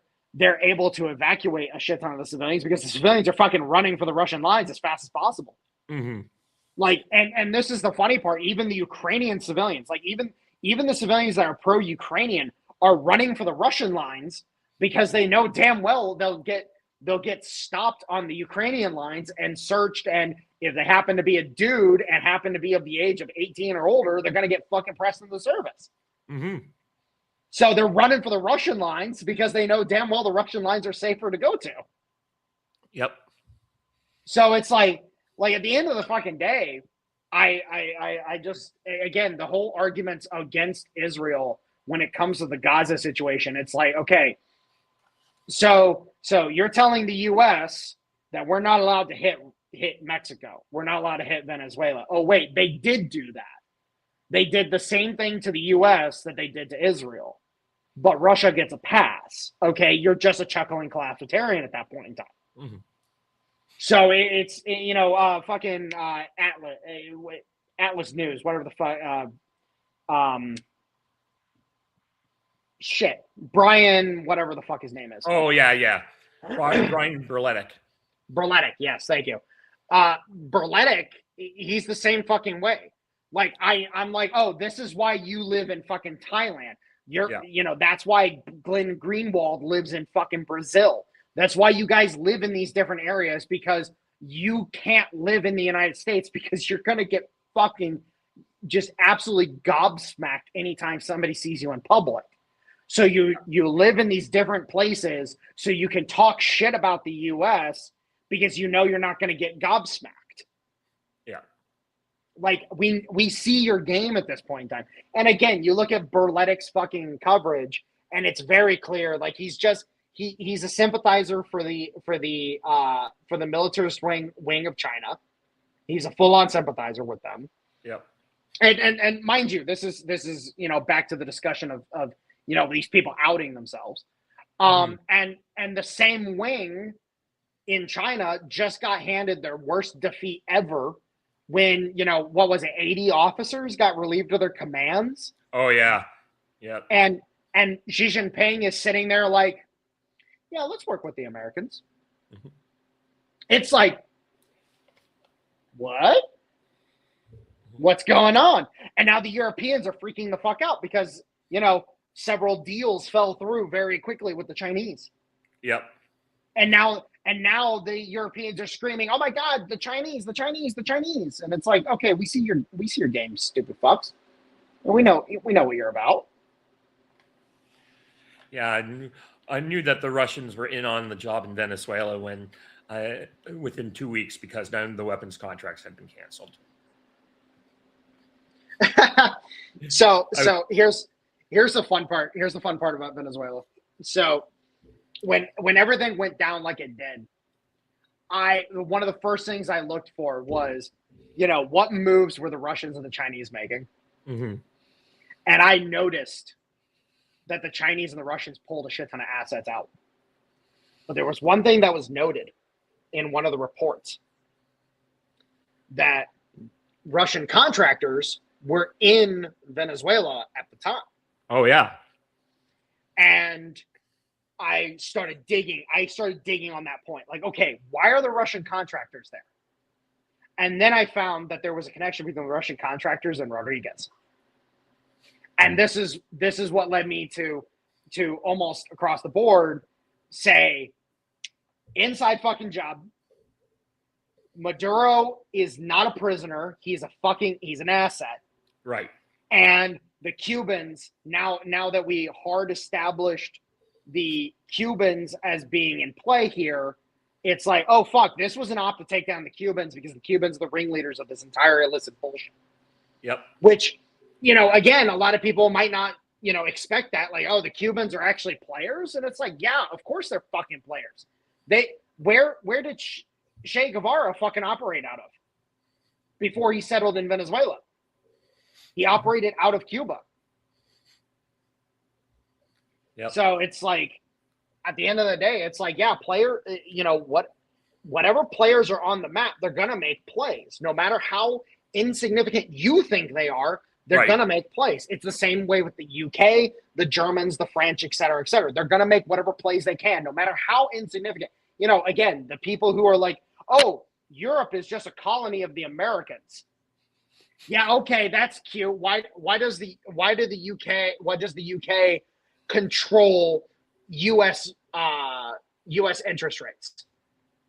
able to evacuate a shit ton of the civilians, because the civilians are fucking running for the Russian lines as fast as possible. Mm-hmm. Like, and this is the funny part. Even the Ukrainian civilians, like even the civilians that are pro-Ukrainian, are running for the Russian lines, because they know damn well they'll get stopped on the Ukrainian lines and searched. And if they happen to be a dude and happen to be of the age of 18 or older, they're going to get fucking pressed into the service. Mm-hmm. So they're running for the Russian lines because they know damn well the Russian lines are safer to go to. Yep. So it's like at the end of the fucking day, I just, again, the whole arguments against Israel when it comes to the Gaza situation, it's like, okay, so you're telling the U.S. that we're not allowed to hit Mexico. We're not allowed to hit Venezuela. Oh, wait, they did do that. They did the same thing to the U.S. that they did to Israel, but Russia gets a pass. Okay, you're just a chuckling collapsitarian at that point in time. Mm-hmm. So it's you know, fucking Atlas News, whatever the fuck, shit, Brian, whatever the fuck his name is. Oh yeah. Brian Berletic. Berletic, yes, thank you. Berletic, he's the same fucking way. Like I'm like, oh, this is why you live in fucking Thailand. You know, that's why Glenn Greenwald lives in fucking Brazil. That's why you guys live in these different areas, because you can't live in the United States, because you're going to get fucking just absolutely gobsmacked anytime somebody sees you in public. So you live in these different places so you can talk shit about the U.S. because you know you're not going to get gobsmacked. Yeah. Like we see your game at this point in time. And again, you look at Berletic's fucking coverage and it's very clear. Like he's a sympathizer for the militarist wing of China. He's a full-on sympathizer with them. Yeah. And mind you, this is you know, back to the discussion of you know, these people outing themselves. And the same wing in China just got handed their worst defeat ever when, what was it, 80 officers got relieved of their commands. Oh, yeah. Yep. And Xi Jinping is sitting there like, yeah, let's work with the Americans. Mm-hmm. It's like, what? What's going on? And now the Europeans are freaking the fuck out because, several deals fell through very quickly with the Chinese. Yep. And now the Europeans are screaming, "Oh my God, the Chinese, the Chinese, the Chinese!" And it's like, okay, we see your game, stupid fucks. And we know what you're about. Yeah, I knew that the Russians were in on the job in Venezuela when within 2 weeks because none of the weapons contracts had been canceled. So here's the fun part. Here's the fun part about Venezuela. So when everything went down like it did, one of the first things I looked for was, what moves were the Russians and the Chinese making? Mm-hmm. And I noticed that the Chinese and the Russians pulled a shit ton of assets out. But there was one thing that was noted in one of the reports, that Russian contractors were in Venezuela at the time. Oh, yeah. And I started digging on that point. Like, okay, why are the Russian contractors there? And then I found that there was a connection between the Russian contractors and Rodriguez. And this is what led me to almost across the board say, inside fucking job. Maduro is not a prisoner. He's an asset. Right. And the Cubans, now that we hard established the Cubans as being in play here, it's like, oh fuck, this was an op to take down the Cubans because the Cubans are the ringleaders of this entire illicit bullshit. Yep. Which, again, a lot of people might not, expect that. Like, oh, the Cubans are actually players, and it's like, yeah, of course they're fucking players. Where did Che Guevara fucking operate out of before he settled in Venezuela? He operated out of Cuba. Yep. So it's like, at the end of the day, it's like, yeah, whatever players are on the map, they're going to make plays. No matter how insignificant you think they are, they're going to make plays. It's the same way with the UK, the Germans, the French, et cetera, et cetera. They're going to make whatever plays they can, no matter how insignificant. Again, the people who are like, oh, Europe is just a colony of the Americans. Yeah, okay, that's cute. Why does the UK control US interest rates?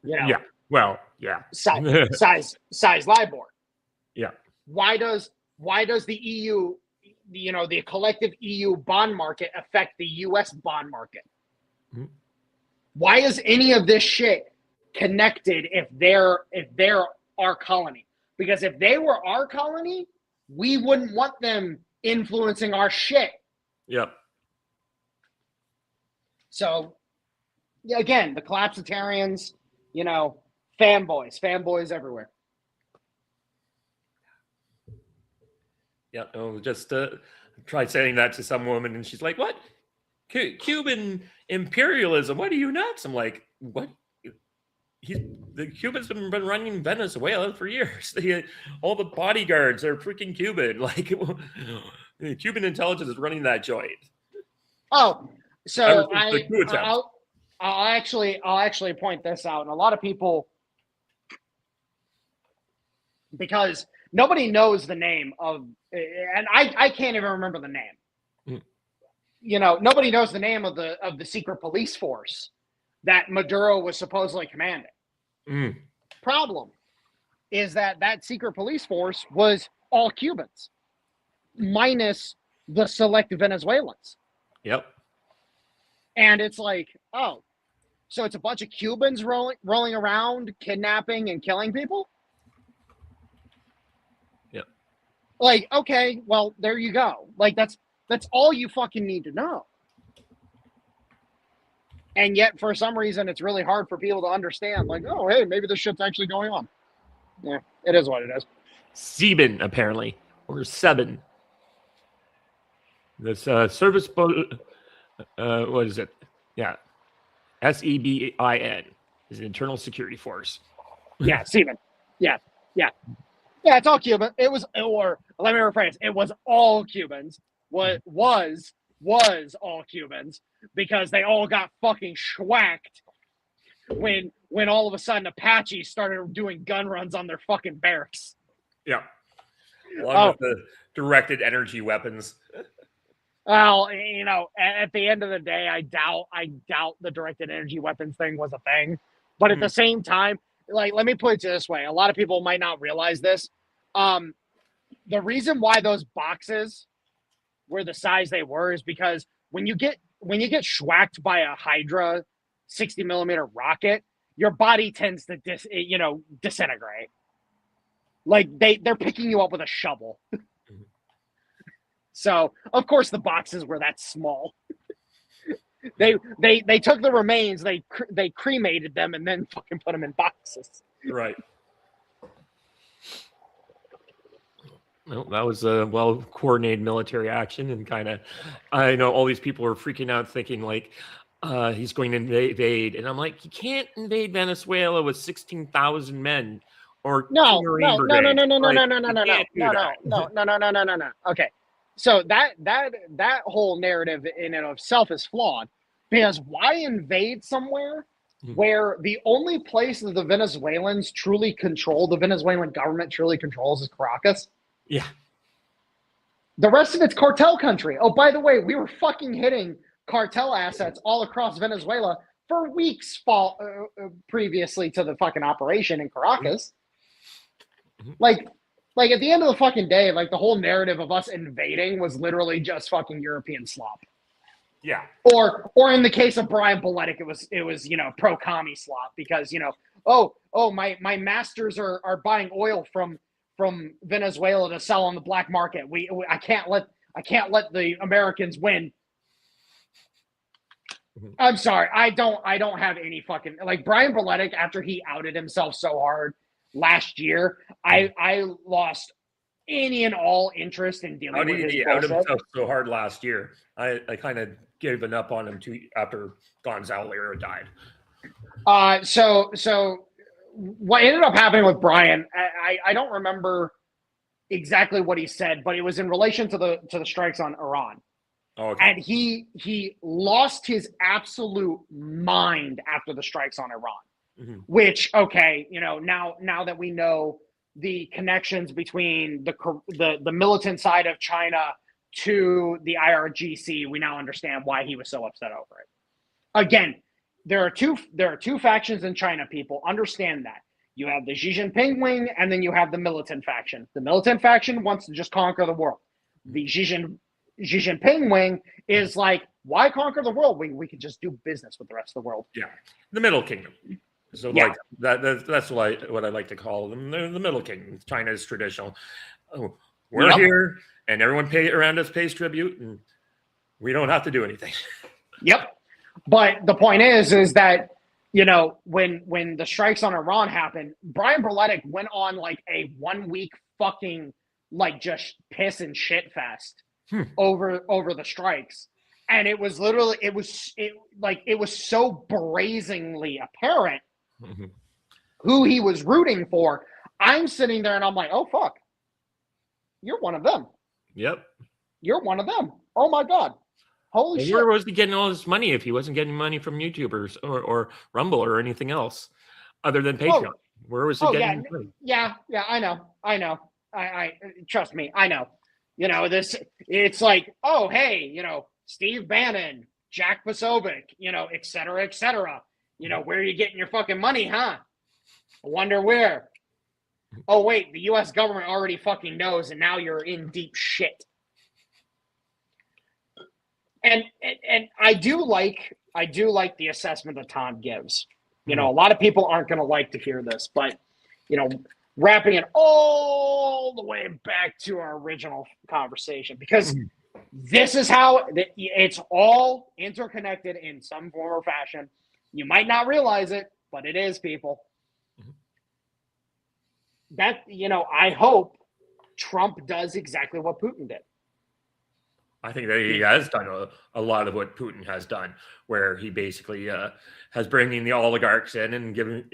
Yeah. Well, yeah. size LIBOR. Yeah. Why does the EU, the collective EU bond market affect the US bond market? Mm-hmm. Why is any of this shit connected if they're our colony? Because if they were our colony, we wouldn't want them influencing our shit. Yep. So, again, the collapsitarians, fanboys everywhere. Yeah, just tried saying that to some woman, and she's like, "What? Cuban imperialism? What are you nuts?" I'm like, "What? The Cubans have been running Venezuela for years. All the bodyguards are freaking Cuban. Like, Cuban intelligence is running that joint." Oh, so I'll actually point this out, and a lot of people, because nobody knows the name of, and I can't even remember the name. Nobody knows the name of the secret police force that Maduro was supposedly commanding. Problem is that secret police force was all Cubans, minus the select Venezuelans. Yep. And it's like, oh, so it's a bunch of Cubans rolling around, kidnapping and killing people? Yep. Like, okay, well, there you go. Like, that's all you fucking need to know. And yet, for some reason, it's really hard for people to understand. Like, oh, hey, maybe this shit's actually going on. Yeah, it is what it is. Sebin, apparently, or Seven. This service boat. What is it? Yeah, Sebin. is an internal security force. Yeah, Seaman. Yeah. Yeah, it's all Cuban. It was, or let me rephrase, it was all Cubans. What was all Cubans, because they all got fucking schwacked when all of a sudden Apaches started doing gun runs on their fucking barracks. Yeah. Along with the directed energy weapons. Well, you know, at the end of the day, I doubt the directed energy weapons thing was a thing. But at the same time, like, let me put it this way. A lot of people might not realize this. The reason why those boxes were the size they were is because when you get schwacked by a Hydra 60 millimeter rocket, your body tends to disintegrate. Like they're picking you up with a shovel. So of course the boxes were that small. They took the remains, they cremated them, and then fucking put them in boxes. Right. Well, that was a well-coordinated military action, and kind of, I know all these people are freaking out, thinking like he's going to invade, and I'm like, you can't invade Venezuela with 16,000 men or No. Okay, so that whole narrative in and of itself is flawed, because why invade somewhere where the only place that the Venezuelans truly control, the Venezuelan government truly controls, is Caracas? Yeah. The rest of it's cartel country. Oh, by the way, we were fucking hitting cartel assets all across Venezuela for weeks previously to the fucking operation in Caracas. Like at the end of the fucking day, like the whole narrative of us invading was literally just fucking European slop. Yeah. Or in the case of Brian Boletic, it was pro-commie slop, because my masters are buying oil from Venezuela to sell on the black market. I can't let the Americans win. I'm sorry. I don't have any fucking, like, Brian Boletic, after he outed himself so hard last year, I lost any and all interest in dealing with his bullshit. How did he out himself so hard last year? I kind of given up on him after Gonzalo era died. So what ended up happening with Brian, I don't remember exactly what he said, but it was in relation to the strikes on Iran. Oh, okay. And he lost his absolute mind after the strikes on Iran, which, okay, now that we know the connections between the militant side of China to the IRGC, we now understand why he was so upset over it. Again, there are two factions in China, people. Understand that. You have the Xi Jinping wing, and then you have the militant faction. The militant faction wants to just conquer the world. The Xi Jinping wing is like, why conquer the world? We could just do business with the rest of the world. Yeah, the Middle Kingdom. So like that's what I like to call them. They're the Middle Kingdom. China is traditional. Oh, we're here, and everyone around us pays tribute, and we don't have to do anything. Yep. But the point is that, when the strikes on Iran happened, Brian Boletic went on like a 1 week fucking like just piss and shit fest over the strikes. And it was literally, it was so brazenly apparent who he was rooting for. I'm sitting there and I'm like, oh fuck, you're one of them. Yep. You're one of them. Oh my God. Holy shit. Where was he getting all this money if he wasn't getting money from YouTubers or Rumble or anything else other than Patreon? Where was he getting money? Yeah, I know. I trust me, I know. It's like, oh, hey, Steve Bannon, Jack Posobiec, et cetera, et cetera. Where are you getting your fucking money, huh? I wonder where. Oh, wait, the U.S. government already fucking knows, and now you're in deep shit. And I do like the assessment that Tom gives. A lot of people aren't going to like to hear this, but wrapping it all the way back to our original conversation, because this is how it's all interconnected in some form or fashion. You might not realize it, but it is, people. That, I hope Trump does exactly what Putin did. I think that he has done a lot of what Putin has done, where he basically has bringing the oligarchs in and giving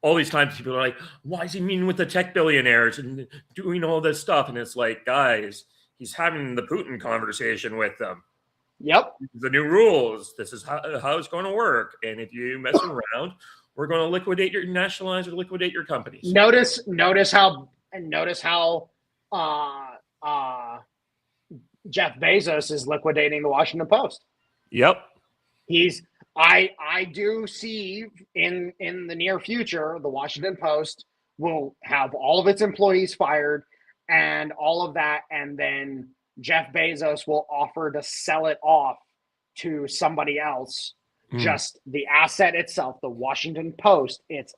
all these times people are like, why is he meeting with the tech billionaires and doing all this stuff? And it's like, guys, he's having the Putin conversation with them. Yep. The new rules. This is how it's going to work. And if you mess around, we're going to liquidate your nationalize or liquidate your companies. Notice how Jeff Bezos is liquidating the Washington Post. Yep. I do see in the near future, the Washington Post will have all of its employees fired and all of that, and then Jeff Bezos will offer to sell it off to somebody else. Just the asset itself, the Washington Post, it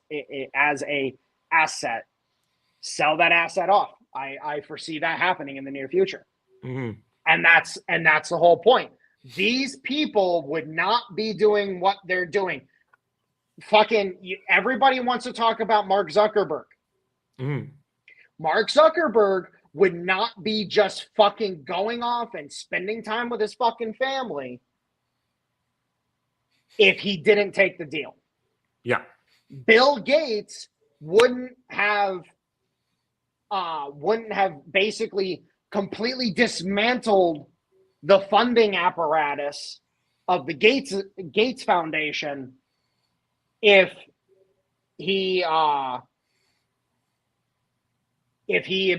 as a asset, sell that asset off. I foresee that happening in the near future. Mm-hmm. And that's the whole point. These people would not be doing what they're doing. Everybody wants to talk about Mark Zuckerberg. Mm-hmm. Mark Zuckerberg would not be just fucking going off and spending time with his fucking family if he didn't take the deal. Yeah. Bill Gates wouldn't have basically completely dismantled the funding apparatus of the Gates Foundation if he had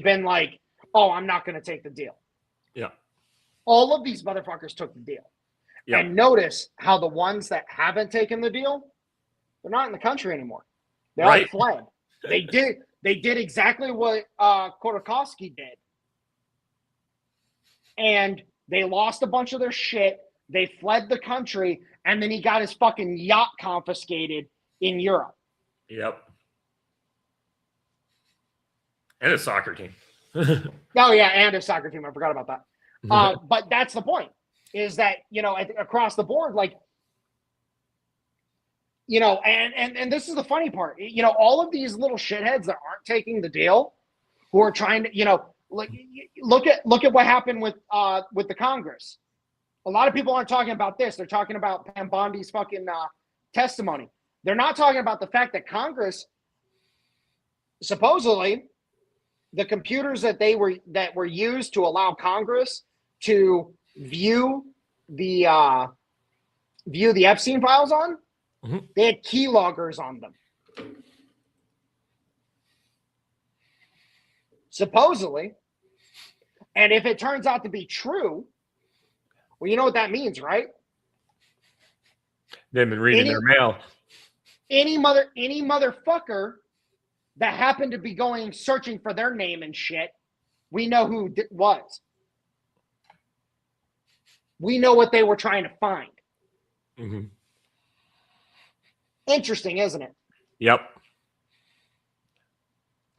been like, oh, I'm not going to take the deal. Yeah. All of these motherfuckers took the deal. Yeah. And notice how the ones that haven't taken the deal, they're not in the country anymore. They all fled. They did exactly what Khodorkovsky did. And they lost a bunch of their shit. They fled the country, and then he got his fucking yacht confiscated in Europe. Yep. And a soccer team. Oh, yeah, and his soccer team. I forgot about that. But that's the point, is that, across the board, like, and this is the funny part, all of these little shitheads that aren't taking the deal, who are trying to, look at what happened with the Congress. A lot of people aren't talking about this. They're talking about Pam Bondi's fucking testimony. They're not talking about the fact that Congress, supposedly, the computers that were used to allow Congress to view the Epstein files on, they had keyloggers on them. Supposedly. And if it turns out to be true, well, you know what that means, right? They've been reading their mail. Any motherfucker that happened to be searching for their name and shit, we know who it was. We know what they were trying to find. Mm-hmm. Interesting, isn't it? Yep.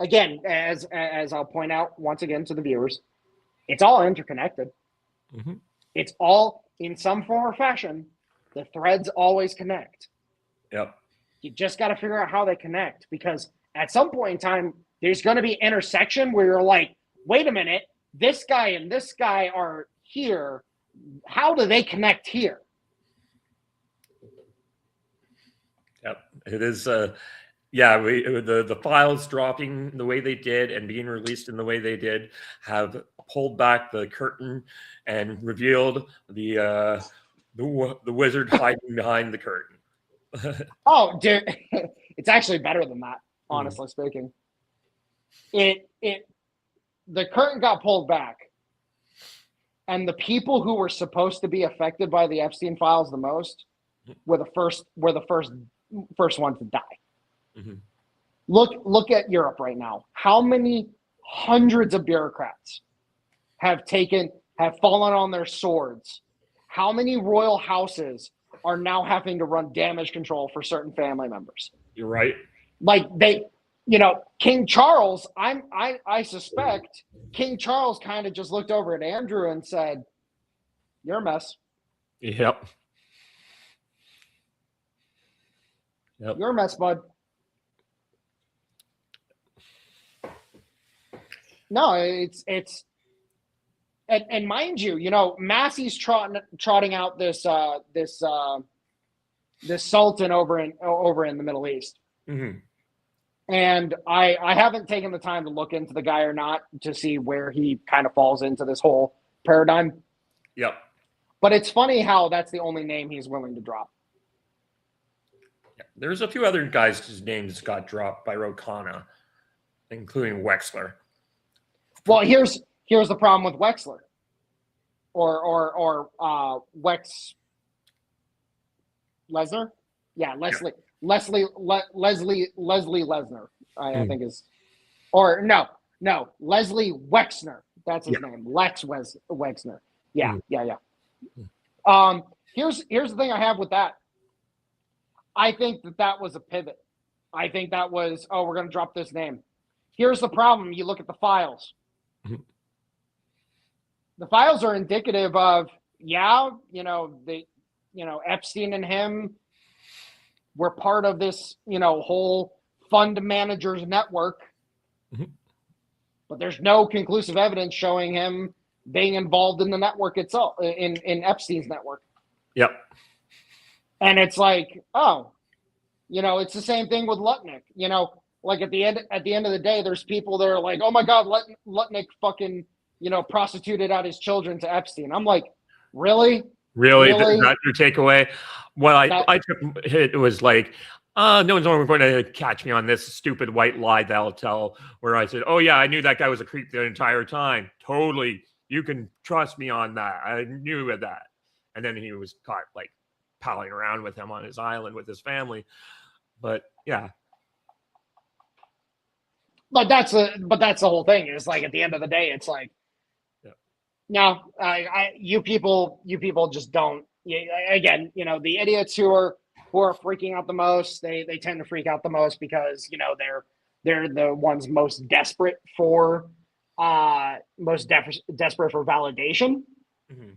Again, as I'll point out once again to the viewers, it's all interconnected. Mm-hmm. It's all, in some form or fashion, the threads always connect. Yep. You just got to figure out how they connect, because at some point in time, there's going to be intersection where you're like, wait a minute, this guy and this guy are here. How do they connect here? Yep. It is, the files dropping the way they did and being released in the way they did have pulled back the curtain and revealed the wizard hiding behind the curtain. Oh, dude, it's actually better than that, honestly speaking. The curtain got pulled back, and the people who were supposed to be affected by the Epstein files the most were the first ones to die. Mm-hmm. Look at Europe right now. How many hundreds of bureaucrats have fallen on their swords? How many royal houses are now having to run damage control for certain family members? You're right. Like King Charles, I suspect King Charles kind of just looked over at Andrew and said, "You're a mess." Yep. You're a mess, bud. No, it's and mind you, Massey's trotting out this sultan over in the Middle East. Mm-hmm. And I haven't taken the time to look into the guy or not to see where he kind of falls into this whole paradigm. Yep. But it's funny how that's the only name he's willing to drop. Yeah. There's a few other guys whose names got dropped by Ro Khanna, including Wexler. Well, here's the problem with Wexler, or Wex Lesnar. Yeah, Leslie Lesnar. I think is, or no, Leslie Wexner. That's his name, Wexner. Yeah. Here's the thing I have with that. I think that was a pivot. I think that was, we're going to drop this name. Here's the problem. You look at the files. Mm-hmm. The files are indicative of, Epstein and him were part of this, whole fund managers network. Mm-hmm. But there's no conclusive evidence showing him being involved in the network itself, in Epstein's network. Yep. And it's like, it's the same thing with Lutnick. Like at the end of the day, there's people that are like, oh my God, Lutnick fucking, prostituted out his children to Epstein. I'm like, really? Really? That's your takeaway? Well, I took it was like, no one's going to catch me on this stupid white lie that I'll tell, where I said, oh yeah, I knew that guy was a creep the entire time. Totally. You can trust me on that. I knew that. And then he was caught like palling around with him on his island with his family. But yeah. But that's the whole thing. Is like at the end of the day, it's like, no, you people just don't. Again, the idiots who are freaking out the most, they tend to freak out the most because they're the ones most desperate for validation. Mm-hmm.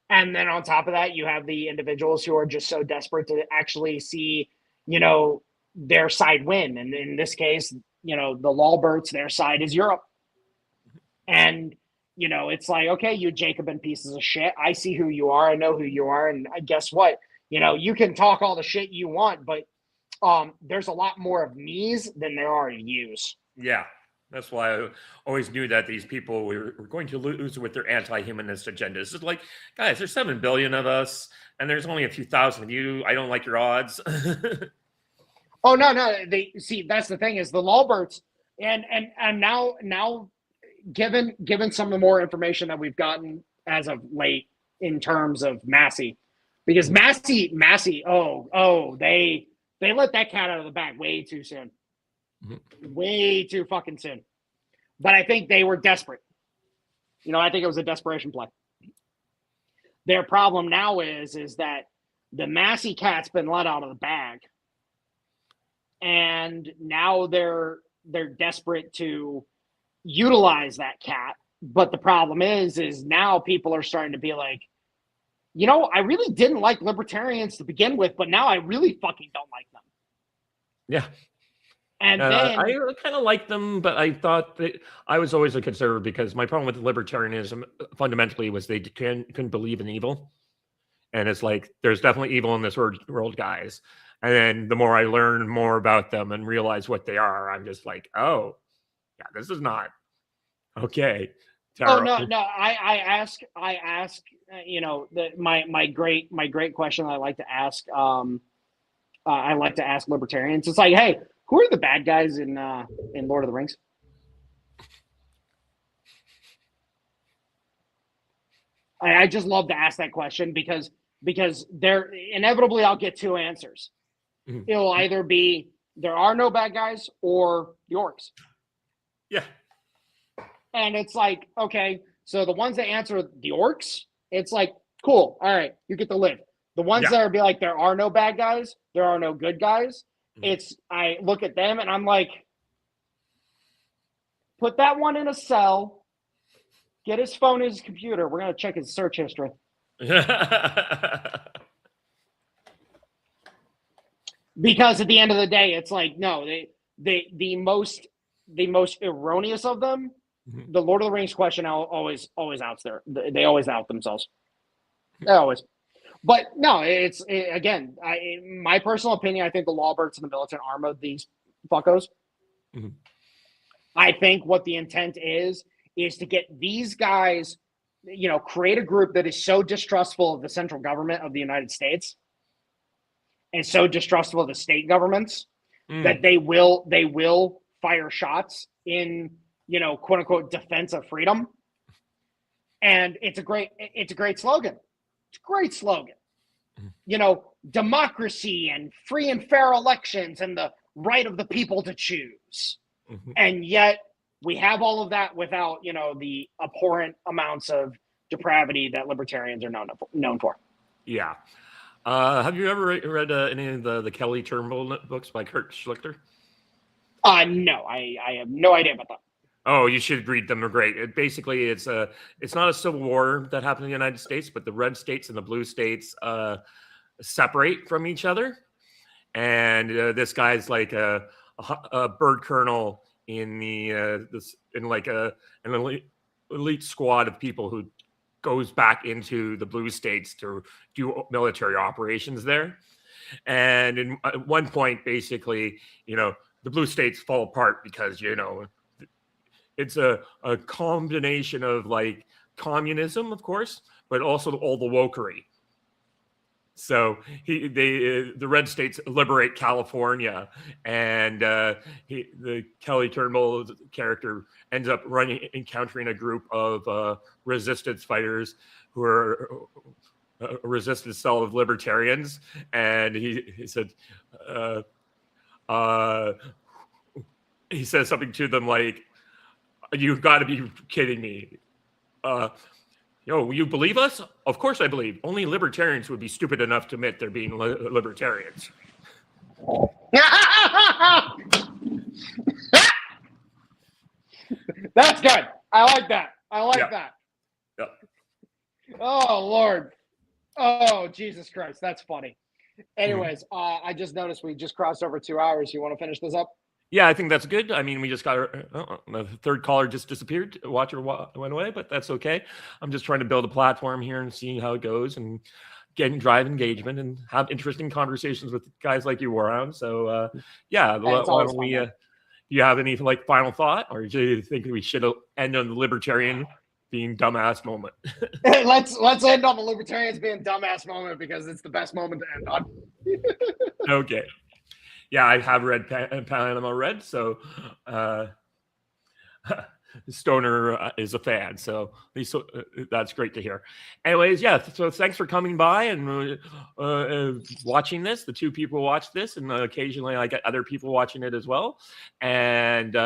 And then on top of that, you have the individuals who are just so desperate to actually see, their side win. And in this case, the Lawberts, their side is Europe. And, it's like, okay, you Jacobin pieces of shit. I see who you are. I know who you are. And guess what? You can talk all the shit you want, but there's a lot more of me's than there are yous. Yeah. That's why I always knew that these people were going to lose with their anti-humanist agendas. It's like, guys, there's 7 billion of us, and there's only a few thousand of you. I don't like your odds. Oh, no. That's the thing is the Lawberts, and now given some of the more information that we've gotten as of late in terms of Massey, because Massey, they let that cat out of the bag way too soon. Mm-hmm. Way too fucking soon. But I think they were desperate. I think it was a desperation play. Their problem now is that the Massey cat's been let out of the bag. And now they're desperate to utilize that cat. But the problem is now people are starting to be like, I really didn't like libertarians to begin with, but now I really fucking don't like them. Yeah. And then I kind of like them, but I thought that I was always a conservative because my problem with libertarianism fundamentally was they couldn't believe in evil. And it's like, there's definitely evil in this world, guys. And then the more I learn more about them and realize what they are, I'm just like, oh, yeah, this is not okay. Terrible. Oh no! I ask. My great question I like to ask. I like to ask libertarians. It's like, hey, who are the bad guys in Lord of the Rings? I just love to ask that question because there inevitably I'll get two answers. Mm-hmm. It'll either be there are no bad guys or the orcs. Yeah. And it's like, okay, so the ones that answer the orcs, it's like, cool, all right, you get to live. The ones that are be like, there are no bad guys, there are no good guys. Mm-hmm. I look at them and I'm like, put that one in a cell, get his phone, his computer. We're going to check his search history. Because at the end of the day, it's like, no, the most erroneous of them The Lord of the Rings question always outs there. They always out themselves. They always. But no, again, my personal opinion, I think the Lawbirds and the militant arm of these fuckos. Mm-hmm. I think what the intent is to get these guys, create a group that is so distrustful of the central government of the United States and so distrustful of the state governments that they will fire shots in, quote unquote, defense of freedom. And it's a great slogan. It's a great slogan. Democracy and free and fair elections and the right of the people to choose. Mm-hmm. And yet we have all of that without, the abhorrent amounts of depravity that libertarians are known for. Yeah. Have you ever read any of the Kelly Turnbull books by Kurt Schlichter? No, I have no idea about that. Oh, you should read them. They're great. It's not a civil war that happened in the United States, but the red states and the blue states separate from each other. And this guy's like a bird colonel in an elite squad of people who goes back into the blue states to do military operations there. And at one point, basically, the blue states fall apart because, it's a combination of like communism, of course, but also all the wokery. So the red states liberate California, and the Kelly Turnbull character ends up encountering a group of resistance fighters who are a resistance cell of libertarians, and he said he says something to them like, "You've got to be kidding me. You believe us? Of course I believe. Only libertarians would be stupid enough to admit they're being libertarians." That's good. I like that. That. Yep. Oh, Lord. Oh, Jesus Christ. That's funny. Anyways, I just noticed we just crossed over 2 hours. You want to finish this up? Yeah, I think that's good. I mean, we just got the third caller just disappeared. Watcher went away, but that's okay. I'm just trying to build a platform here and seeing how it goes and drive engagement and have interesting conversations with guys like you, Warhound. So, why don't we? Do you have any final thought, or do you think we should end on the libertarian being dumbass moment? Let's end on the libertarians being dumbass moment because it's the best moment to end on. Okay. Yeah, I have read Panama Red, so Stoner is a fan, so that's great to hear. Anyways, yeah, so thanks for coming by and watching this. The two people watch this, and occasionally I get other people watching it as well. And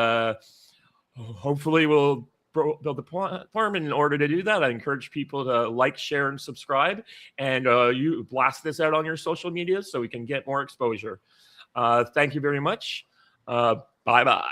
hopefully we'll build a platform. In order to do that, I encourage people to like, share, and subscribe. And you blast this out on your social media so we can get more exposure. Thank you very much. Bye-bye.